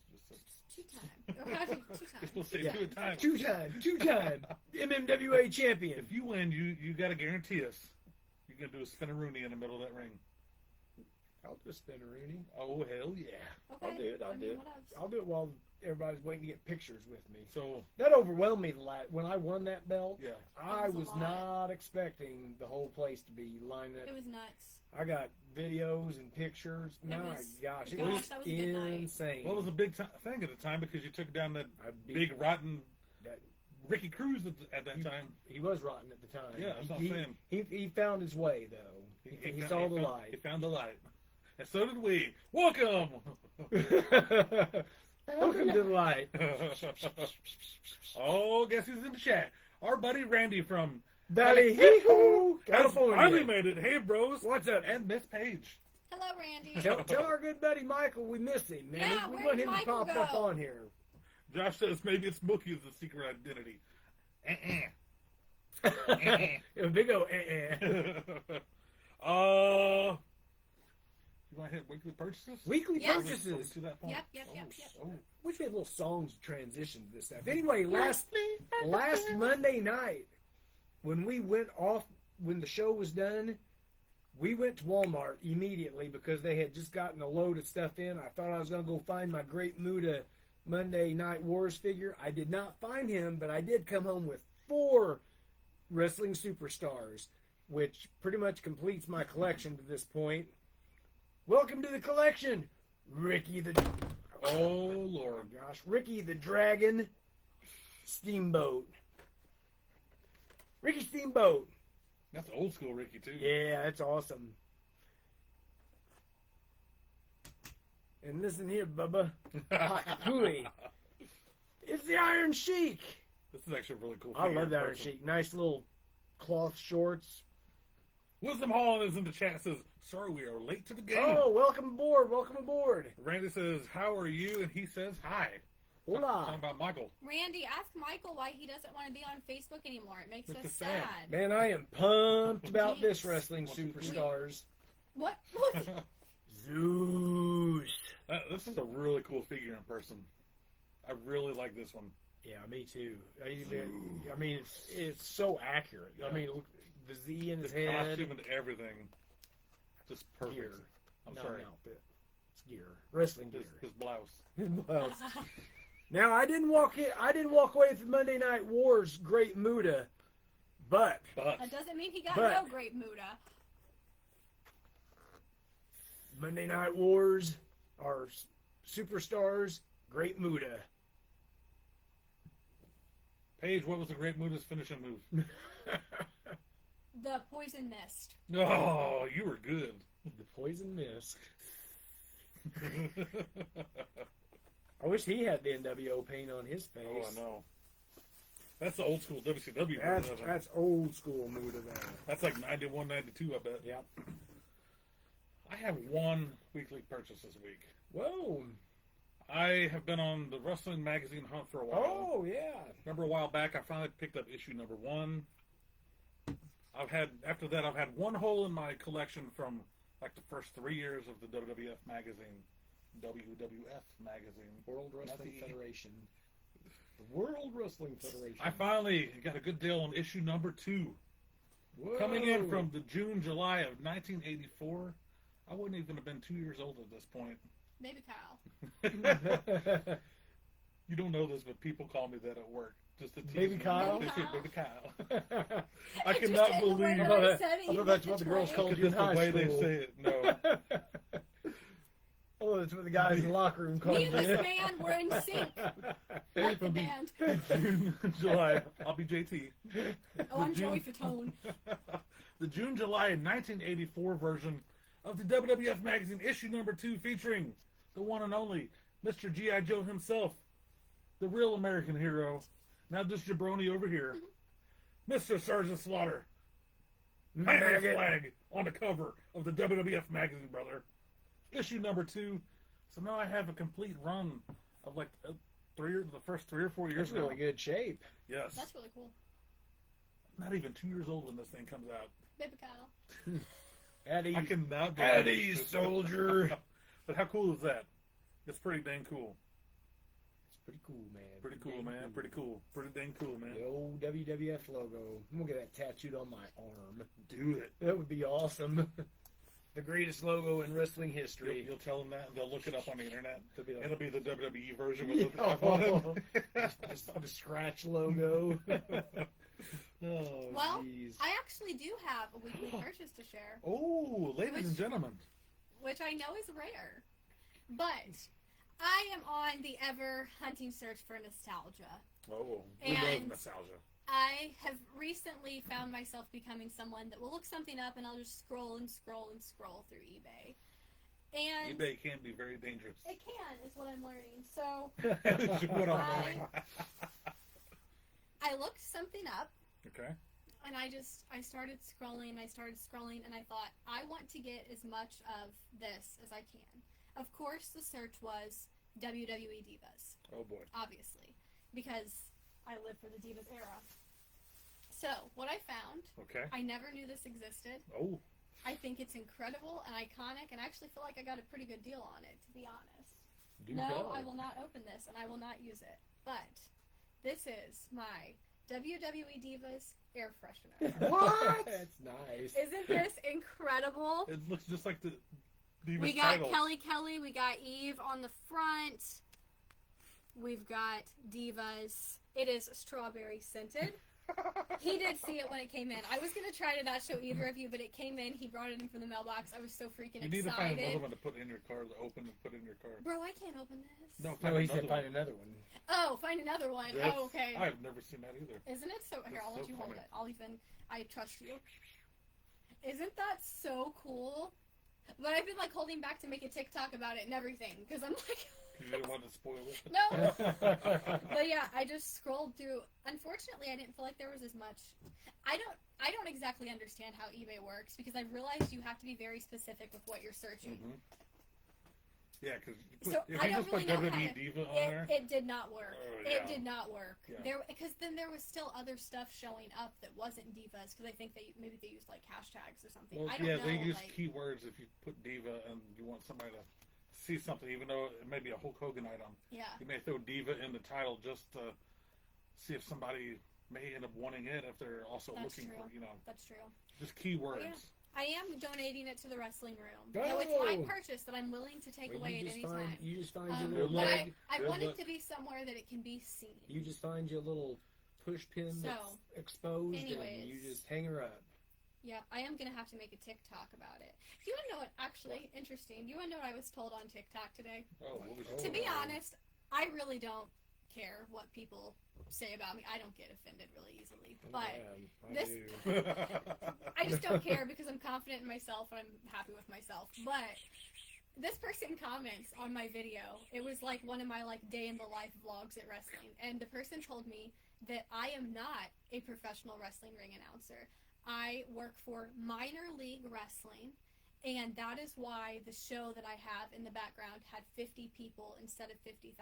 Two-time. You're having two-time. You're supposed to say Yeah. 2 at times. Two-time MMWA champion. If you win, you got to guarantee us you're gonna do a spinneroonie in the middle of that ring. I'll do a spinneroonie. Oh hell yeah! Okay. I'll do it. I mean, what else? I'll do it while everybody's waiting to get pictures with me. So That overwhelmed me when I won that belt. yeah, I It was was a lot. not expecting the whole place to be lined up. It was nuts. I got videos and pictures. My was- gosh, it gosh, was that was a good night. insane. what was a big thing at the time because you took down that I beat big rotten that. Ricky Cruz at that You- time. He was rotten at the time. Yeah, that's what I'm he, saying. he found his way though. He saw the He light. found the light, and so did we. Welcome. Welcome to the light. Oh, guess who's in the chat? Our buddy Randy from Valley Hee-Hoo, has California. finally made it. Hey, bros. What's up? And Miss Page. Hello, Randy. Tell our good buddy Michael we miss him, man. Yeah, we where want did him to Michael pop up go? on here. Josh says maybe it's Mookie is the secret identity. A big old eh. You want to hit weekly purchases? Weekly Yes. purchases. To that point? Yep. Oh. Wish we had little songs transition to this stuff. Anyway, last Monday night, when the show was done, we went to Walmart immediately because they had just gotten a load of stuff in. I thought I was going to go find my Great Muta Monday Night Wars figure. I did not find him, but I did come home with 4 wrestling superstars, which pretty much completes my collection to this point. Welcome to the collection, Ricky the... Oh, Lord. Gosh, Ricky the Dragon Steamboat. Ricky Steamboat. That's old school Ricky, too. Yeah, that's awesome. And listen here, Bubba. Hooey. It's the Iron Sheik. This is actually a really cool I figure love the in Iron person. Sheik. Nice little cloth shorts. Wisdom Hall is in the chat, says, sorry, we are late to the game. Oh, welcome aboard. Welcome aboard. Randy says, how are you? And he says, hi. Talking Hola. about Michael. Randy, ask Michael why he doesn't want to be on Facebook anymore. It makes Makes us us sad. sad. Man, I am pumped about this Jeez. wrestling superstars. What? Zeus. This is a really cool figure in person. I really like this one. Yeah, me too. I mean, it's so accurate. I mean, look, the Z in his The head. costume and everything. Just perfect. Gear. I'm Not sorry. an outfit. It's gear. Wrestling gear. His blouse. Well, now I didn't walk away with Monday Night Wars Great Muta, but But That doesn't mean he got But- no great Muda. Monday Night Wars are superstars Great Muta. Paige, what was the Great Muda's finishing move? The poison mist. Oh, you were good. The Poison Mist. I wish he had the NWO paint on his face. Oh, I know. That's the old school WCW version of it. That's old school Muta there. That's like 91, 92, I bet. Yep. I have one weekly purchase this week. Whoa. I have been on the wrestling magazine hunt for a while. Oh yeah. Remember a while back, I finally picked up issue number 1. After that, I've had one hole in my collection from like the first 3 years of the WWF magazine. WWF magazine. World Wrestling Not the- Federation. The World Wrestling Federation. I finally got a good deal on issue number 2. Whoa. Coming in from the June, July of 1984. I wouldn't even have been 2 years old at this point. Baby Kyle. You don't know this, but people call me that at work. Just to tease Baby me. Kyle? They say Baby Kyle. I I Just cannot in the way believe that thought I that- said it, I you thought that's went what the to girls twang. called Because you in that's the high way they school. say it. No. Oh, that's what the guys in the locker room called Me you. and this man were in sync. Like the band. June, July. I'll be JT. Oh, I'm June- Joey Fatone. The June, July 1984 version of the WWF Magazine issue number 2 featuring the one and only Mr. G.I. Joe himself, the real American hero. Now this jabroni over here, Mr. Sergeant Slaughter. Maggot flag on the cover of the WWF Magazine, brother. Issue number 2. So now I have a complete run of like the first 3 or 4 years That's now. really good shape. Yes. That's really cool. Not even 2 years old when this thing comes out. Baby Kyle. Eddie. I can now go. Eddie, soldier. But how cool is that? It's pretty dang cool. It's pretty cool, man. Pretty cool, man. Pretty cool. Pretty dang cool, man. The old WWF logo. I'm gonna get that tattooed on my arm. Do it. That would be awesome. The greatest logo in wrestling You'll, history. you'll tell them that, and they'll look it up on the internet. It'll be like- It'll be the WWE version Yeah. with the F on it. the scratch logo. Oh, Well, jeez. I actually do have a weekly purchase to share, Oh, ladies and gentlemen. which I know is rare. But I am on the ever hunting search for nostalgia. Oh, we love And- nostalgia. I have recently found myself becoming someone that will look something up and I'll just scroll and scroll and scroll through eBay. And eBay can be very dangerous. it can, is what I'm learning. So What I'm learning. I looked something up Okay. and I started scrolling and I thought, I want to get as much of this as I can. Of course, the search was WWE Divas, Oh boy. obviously, because I live for the Divas era. So, what I found, Okay. I never knew this existed. Oh. I think it's incredible and iconic, and I actually feel like I got a pretty good deal on it, to be honest. Do No, tell. I will not open this, and I will not use it. But this is my WWE Divas air freshener. What? That's nice. Isn't this incredible? It looks just like the Divas We got title. Kelly, we got Eve on the front. We've got Divas. It is strawberry scented. He did see it when it came in. I was going to try to not show either of you, but it came in. He brought it in from the mailbox. I was so freaking You need to find excited. another one to put in your car, to open and put in your car. Bro, I can't open this. No, No, find he another said one. find another one. Oh, find another one. That's- Oh, okay. I've never seen that either. Isn't it so? Here, I'll That's let so you hold funny. it. I trust you. Isn't that so cool? But I've been like holding back to make a TikTok about it and everything because I'm like, You didn't want to spoil it. no. But yeah, I just scrolled through. Unfortunately, I didn't feel like there was as much. I don't exactly understand how eBay works because I've realized you have to be very specific with what you're searching. Mm-hmm. Yeah, because So, if I you don't just put really know how WWE to- Diva on there, It did not work. Oh, It yeah. did not work. Yeah. Because then there was still other stuff showing up that wasn't divas because I think maybe they used like hashtags or something. well, I don't yeah, know. they use like, keywords if you put Diva and you want somebody to see something, even though it may be a Hulk Hogan item. yeah. You may throw Diva in the title just to see if somebody may end up wanting it if they're also That's looking true. for, That's true. just keywords. Yeah. I am donating it to the wrestling room. Oh. So it's my purchase that I'm willing to take Well, away at any time. you just find Um, your little but leg. I Good want luck. it to be somewhere that it can be seen. You just find your little push pin So, that's exposed, and anyways. you just hang her up. Yeah, I am going to have to make a TikTok about it. Do you want to know what, actually, interesting, do you want to know what I was told on TikTok today? Oh, what was To be wow. honest, I really don't care what people say about me. I don't get offended really easily. But Yeah, I this- do. I just don't care because I'm confident in myself and I'm happy with myself. But this person comments on my video. It was like one of my like day in the life vlogs at wrestling. And the person told me that I am not a professional wrestling ring announcer. I work for minor league wrestling. And that is why the show that I have in the background had 50 people instead of 50,000.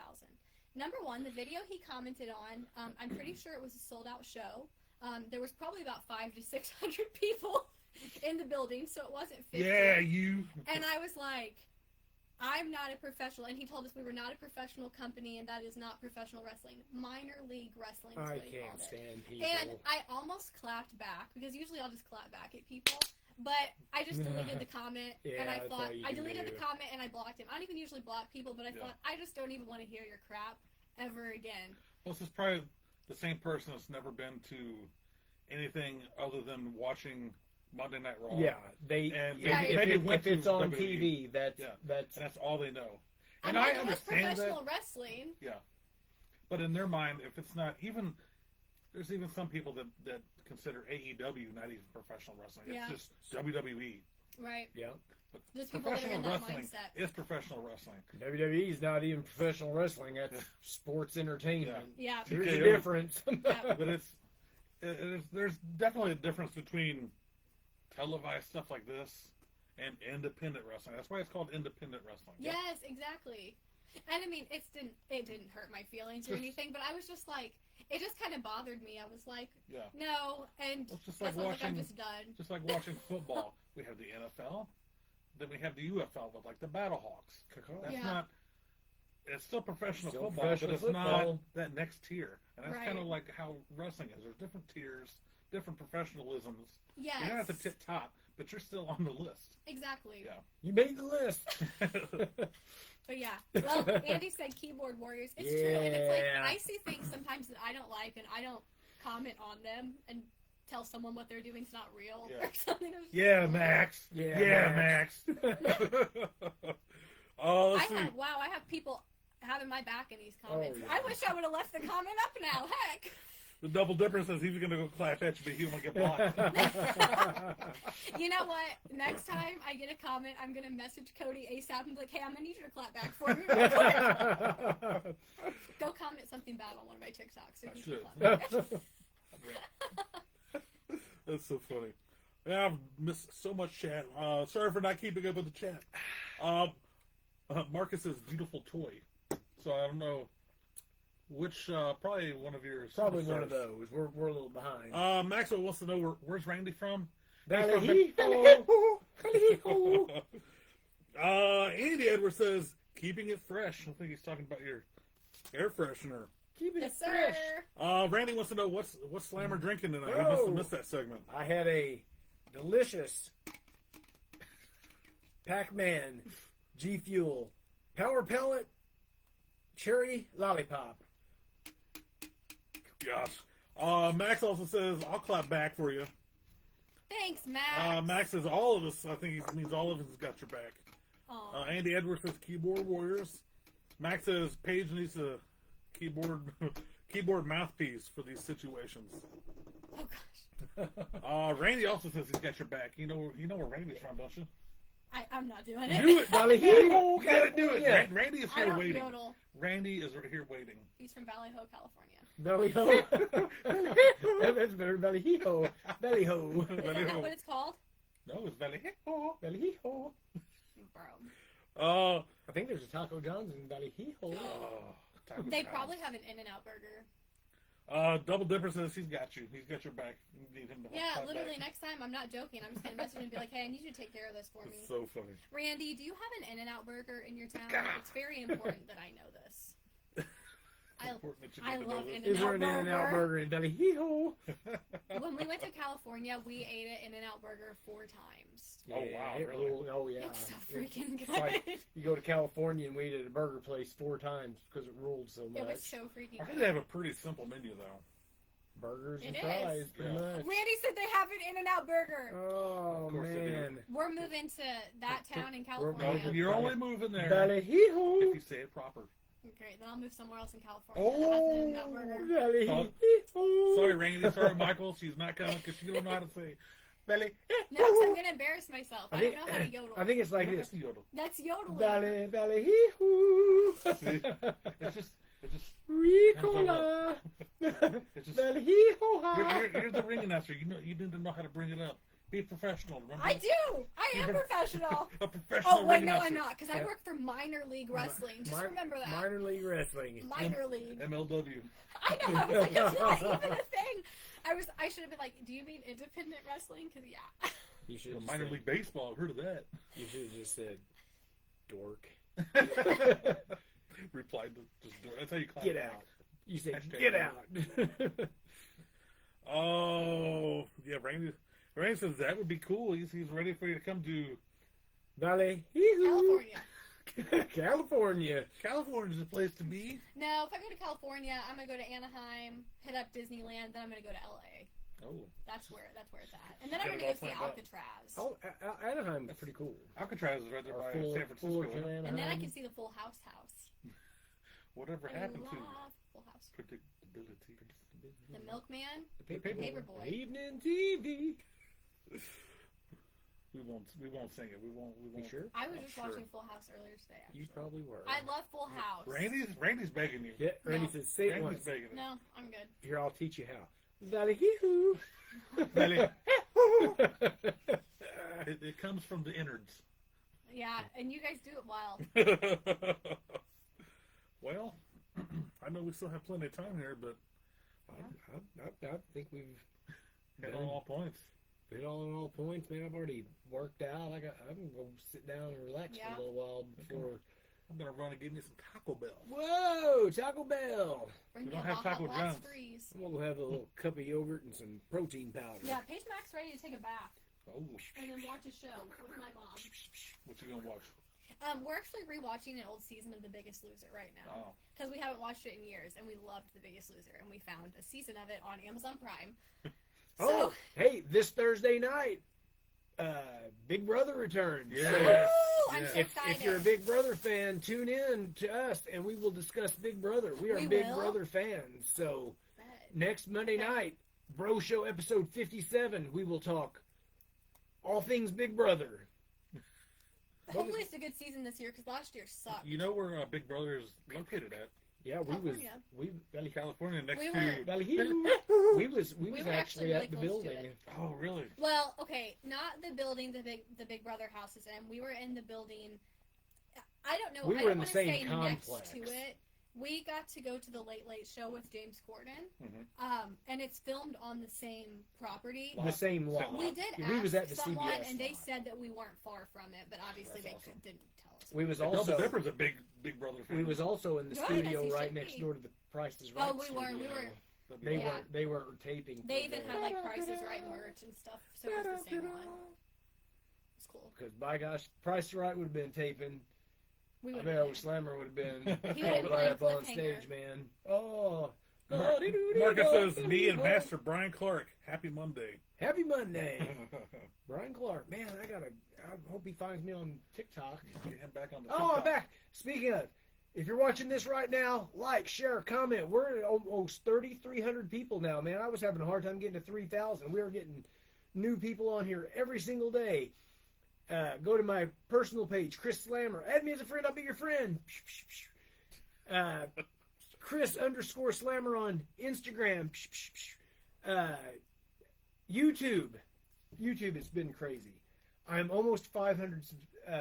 Number one, the video he commented on, I'm pretty sure it was a sold out show. There was probably about 500 to 600 people in the building, so it wasn't 50. Yeah, you. And I was like, I'm not a professional. And he told us we were not a professional company, and that is not professional wrestling. Minor league wrestling is I what he can't called it. stand people. And I almost clapped back, because usually I'll just clap back at people. But I just deleted the comment, and Yeah, I that's thought all you I can deleted do. the comment and I blocked him. I don't even usually block people, but I Yeah. thought I just don't even want to hear your crap ever again. Well, this is probably the same person that's never been to anything other than watching Monday Night Raw. Yeah, they. And if, maybe- if maybe it- went if it's to on WWE. TV, that's Yeah. that's And that's all they know. I And mean, I it was understand that. professional wrestling. Yeah. But in their mind, if it's not even, there's even some people that consider AEW not even professional wrestling. It's Yeah. just WWE. Right. yeah. Just people that are Professional in that wrestling mindset. is professional wrestling. WWE is not even professional wrestling. That's sports entertainment. Yeah. There's a TKO. difference. Yeah. But there's definitely a difference between televised stuff like this and independent wrestling. That's why it's called independent wrestling. Yes, exactly. And I mean, it didn't hurt my feelings or Just- anything, but I was just like, it just kind of bothered me. I was like, Yeah. no, and It's just that's like like I'm watching, just done. just like watching football. We have the NFL, then we have the UFL with like the Battlehawks. That's Yeah. not. It's still professional Still football, professional but it's football. not that next tier. And that's Right. kind of like how wrestling is. There's different tiers, different professionalisms. Yes. You're not at the tip top, but you're still on the list. Exactly. Yeah. You made the list. But yeah. Well, Andy said keyboard warriors. It's true. And it's like, Yeah. I see things sometimes that I don't like, and I don't comment on them and tell someone what they're doing is not real Yeah. or something. Yeah, Max. Yeah, Max. I let's see. have people having my back in these comments. yeah. I wish I would have left the comment up now. Heck. The double dipper says he's going to go clap at you, but he won't get blocked. You know what? Next time I get a comment, I'm gonna message Cody ASAP and be like, "Hey, I'm gonna need you to clap back for me." Real quick. Go comment something bad on one of my TikToks. So I you should. can clap back. That's so funny. Yeah, I've missed so much chat. Sorry for not keeping up with the chat. Marcus says beautiful toy. So I don't know which, probably one of yours. Probably one of those. We're a little behind. Maxwell wants to know where's Randy from? Ballyhoo. Andy Edwards says keeping it fresh. I think he's talking about your air freshener. Keep it Yes, fresh. sir. Randy wants to know what's Slammer drinking tonight. We must have missed that segment. I had a delicious Pac-Man G Fuel Power Pellet Cherry Lollipop. Gosh. Max also says, I'll clap back for you. Thanks, Max. Max says all of us, I think he means all of us has got your back. Aw. Andy Edwards says keyboard warriors. Max says Paige needs a keyboard mouthpiece for these situations. Oh gosh. Randy also says he's got your back. You know where Randy's from, don't you? I'm not doing it. Do it, Ballyhoo. Gotta do it. Yeah. Randy is I here don't waiting. yodel. Randy is here waiting. He's from Valley Ho, California. Ballyhoo. That's better. Ballyhoo. Ballyhoo. Isn't that what it's called? No, it's Valley. Ballyhoo. Bro. I think there's a Taco John's in Ballyhoo. Taco They John's. probably have an In-N-Out burger. Double Dipper says he's got you. He's got your back. You need him to Yeah, clap literally back. next time, I'm not joking. I'm just going to message him and be like, hey, I need you to take care of this for me. It's so funny. Randy, do you have an In-N-Out burger in your town? God. It's very important that I know this. Important that you I need to know love this. Is there an In-N-Out In-N-Out burger. burger in Ballyhoo? When we went to California, we ate an In-N-Out burger 4 times. Oh, wow, it really? ruled. Oh yeah. It's so freaking It's good. like you go to California and we ate at a burger place 4 times because it ruled so much. It was so freaking I heard good. they have a pretty simple menu though. Burgers and It fries, is. pretty Yeah. much. Randy said they have an In-N-Out burger. Oh Of course they do. man. We're moving to that town in We're California. moving. You're only moving there Ballyhoo. if you say it proper. Great, then I'll move somewhere else in California that has an In-N-Out burger. Ballyhoo. Sorry, Randy. Sorry, Michael. She's not coming because she don't know how to say belly. No, 'cause I'm going to embarrass myself. I don't know how to yodel. I think it's like this. Yodel. That's yodeling. Ballyhoo. It's just Ricola. it's just. Ballyhoo. You're the ring announcer. You need to know how to bring it up. Be professional. Remember? I do. I am professional. A professional Oh, wait, ring no, announcer. I'm not, because I Yeah. work for minor league wrestling. Just Mi- remember that. Minor league wrestling. Minor league. MLW. I know. I was like, that's not even a thing. I should have been like, do you mean independent wrestling? Because, yeah. You should have Minor league baseball. I've heard of that. You should have just said, dork. Replied to just do it. That's how you clap. Get back. out. You said, Hashtag get out. out. Oh, yeah, Randy says that would be cool. He's ready for you to come to Valley. California. California. California's the place to be. No, if I go to California, I'm gonna go to Anaheim, hit up Disneyland, then I'm gonna go to LA. Oh, That's where it's at. And then I'm Get gonna it go all see planned out. Alcatraz. Oh, Anaheim's pretty cool. Alcatraz is right there Or by Full- San Francisco. Fullerton, isn't it? Anaheim. And then I can see the Full House house. Whatever I happened to love Full House. predictability? The Milkman. The Paperboy. Evening TV. We won't sing it. We won't. You sure? I was I'm just sure. watching Full House earlier today. You Actually. probably were. I love Full House. Randy's begging you. Yeah, Randy No. says, say it Randy's once. begging you. No, I'm good. Here, I'll teach you how. Valley hee-hoo. Valley. It comes from the innards. Yeah, and you guys do it well. Well, I know we still have plenty of time here, but I think we've hit on all points. hit on all points, man. I've already worked out. I'm gonna go sit down and relax Yeah. for a little while before. I'm gonna run and get me some Taco Bell. Whoa, Taco Bell! Bring We me don't a have Baja Taco Blast John's. Freeze. We'll have a little cup of yogurt and some protein powder. Yeah, Paige Mac's ready to take a bath Oh, and then watch a show with my mom. what you gonna watch? We're actually rewatching an old season of The Biggest Loser right now Oh, because we haven't watched it in years, and we loved The Biggest Loser, and we found a season of it on Amazon Prime. Oh, hey, this Thursday night, Big Brother returns. Yes. So Woo! I'm Yeah. so if excited. you're a Big Brother fan, tune in to us and we will discuss Big Brother. We are We Big will? Brother fans. So Bet. next Monday night, Bro Show episode 57, we will talk all things Big Brother. Hopefully it's a good season this year because last year sucked. you know where Big Brother is located at? Yeah, California. California, next We to. were- we was were actually actually at the really close to building. it. Oh, really? Well, okay, not the building the Big Brother house is in. We were in the building. I don't know. We I were don't in the wanna same say complex. Next to it, we got to go to the Late Late Show with James Corden, Mhm. and it's filmed on the same property. The same lot. We did We was at ask the someone, CBS and they lot. said that we weren't far from it, but obviously That's they awesome. didn't tell us. We was Double also Dipper's a Big Brother fan. we was also in the Right, studio as you right should next be. door to the Price is Right Oh, we were. We studio. were. They Yeah. were they were taping. They even had like Prices Right merch and stuff, so it was the same one. It's cool. Because by gosh, Price is Right would have been taping. We I would. bet old Slammer would have been He would've right been up on cliffhanger. stage, man. Oh, Marcus says, me and Master Brian Clark, happy Monday. Happy Monday, Brian Clark. Man, I hope he finds me on TikTok. Get him back on the Oh, I'm TikTok. back. Speaking of, if you're watching this right now, like, share, comment. We're at almost 3,300 people now, man. I was having a hard time getting to 3,000. We are getting new people on here every single day. Go to my personal page, Chris Slammer. Add me as a friend. I'll be your friend. Chris_Slammer on Instagram. YouTube. YouTube has been crazy. I'm almost 500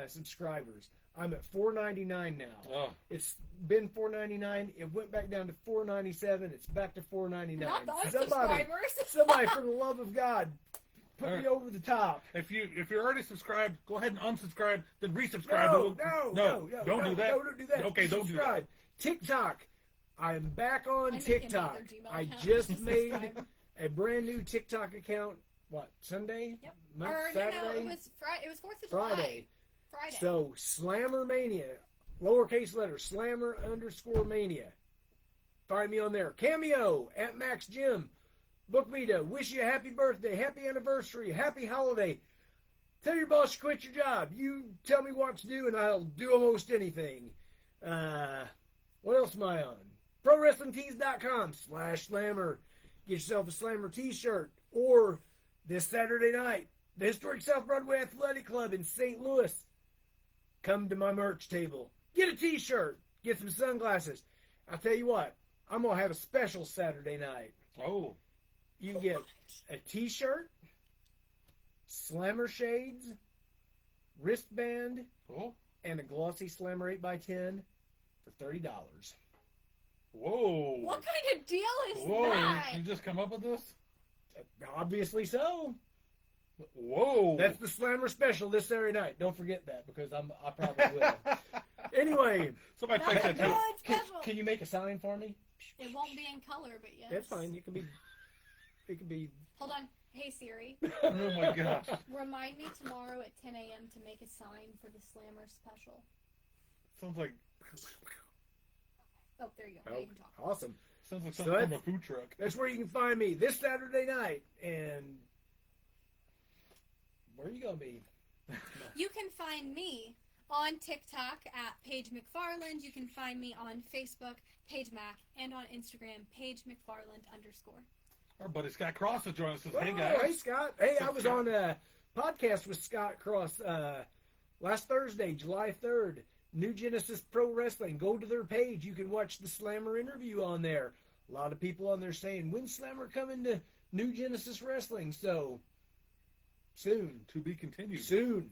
subscribers. I'm at $4.99 now. Oh, It's been $4.99. It went back down to $4.97. It's back to $4.99. Not the Somebody, subscribers. somebody, for the love of God, put me over the top. if you're already subscribed, go ahead and unsubscribe, then resubscribe. No, Don't no, do that. No, don't do that. Okay, don't do that. Subscribe. TikTok. I'm back on I make him TikTok. another Gmail I account. just made Subscribe. a brand new TikTok account. What, Sunday? Yep. Mon- Or Saturday? no, it was Friday. It was 4th of July. Friday. Friday. So, Slammer Mania, lowercase letter, Slammer_Mania. Find me on there. Cameo at Max Jim. Book me to wish you a happy birthday, happy anniversary, happy holiday. Tell your boss to quit your job. You tell me what to do, and I'll do almost anything. What else am I on? ProWrestlingTees.com/Slammer. Get yourself a Slammer t-shirt. Or this Saturday night, the Historic South Broadway Athletic Club in St. Louis. Come to my merch table. Get a t-shirt. Get some sunglasses. I'll tell you what, I'm going to have a special Saturday night. Oh, You can get a t-shirt, Slammer shades, wristband, oh, and a glossy Slammer 8x10 for $30. whoa. what kind of deal is Whoa, that? you just come up with this? Obviously so. Whoa. That's the Slammer special this Saturday night. Don't forget that because I probably will. Anyway, Somebody Not take a that too. good can, special. can you make a sign for me? It won't be in color, but yes. That's fine. It can be. Hold on. Hey Siri, Oh my gosh. remind me tomorrow at 10 a.m. to make a sign for the Slammer special. Sounds like Oh, there you go. Now you can talk. Awesome. something So from that's- a food truck. That's where you can find me this Saturday night. And where are you gonna be? You can find me on TikTok at Paige McFarland. You can find me on Facebook, Paige Mac, and on Instagram, Paige McFarland _ Our buddy Scott Cross is joining us. Says, Oh, hey guys. hey Scott. Hey, What's I up, was Scott? on a podcast with Scott Cross last Thursday, July 3rd. New Genesis Pro Wrestling. Go to their page. You can watch the Slammer interview on there. A lot of people on there saying, when's Slammer coming to New Genesis Wrestling? So, soon. To be continued. Soon.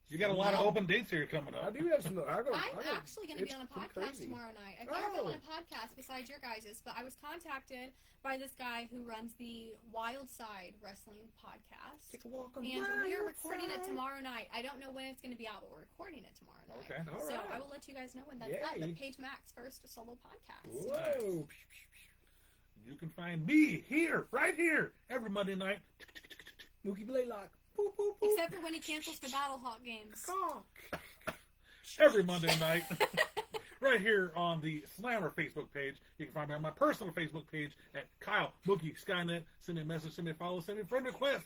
You got a lot of open dates here coming I up. do have some. I'm actually going to be on a it's podcast crazy. tomorrow night. I've never been Oh. on a podcast besides your guys's, but I was contacted by this guy who runs the Wild Side Wrestling podcast. Take a walk on And the we are wild recording it side. tomorrow night. I don't know when it's going to be out, but we're recording it tomorrow night. Okay. All So right. I will let you guys know when that's Yay. up. But Paige Mac's first solo podcast. Whoa. You can find me here, right here, every Monday night. Mookie Blaylock. Boop, boop, boop. Except for when he cancels for Battle Hawk games. Cock. Every Monday night. Right here on the Slammer Facebook page. You can find me on my personal Facebook page at Kyle Mookie Skynet. Send me a message, send me a follow, send me a friend request.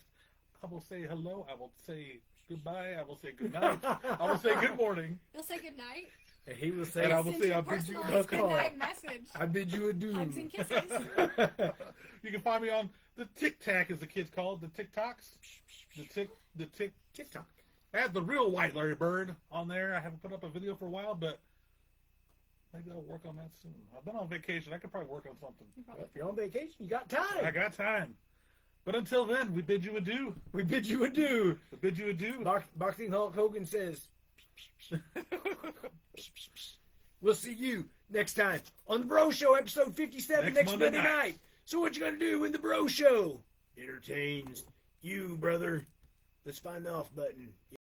I will say hello. I will say goodbye. I will say good night. I will say good morning. You'll say goodnight. And he will say, And I will Send say you a I bid you personalized a call. goodnight message. I bid you adieu. Hugs and kisses. You can find me on the Tic Tac, as the kids call it, the TikToks. The TikTok. I have the real white Larry Bird on there. I haven't put up a video for a while, but maybe I'll work on that soon. I've been on vacation. I could probably work on something. Well, if you're on vacation, you got I time. got time. But until then, we bid you adieu. We bid you adieu. We bid you adieu. Boxing Hulk Hogan says, we'll see you next time on the Bro Show, episode 57, next Monday night. So what you gonna do when the Bro Show entertains you, brother? Let's find the off button.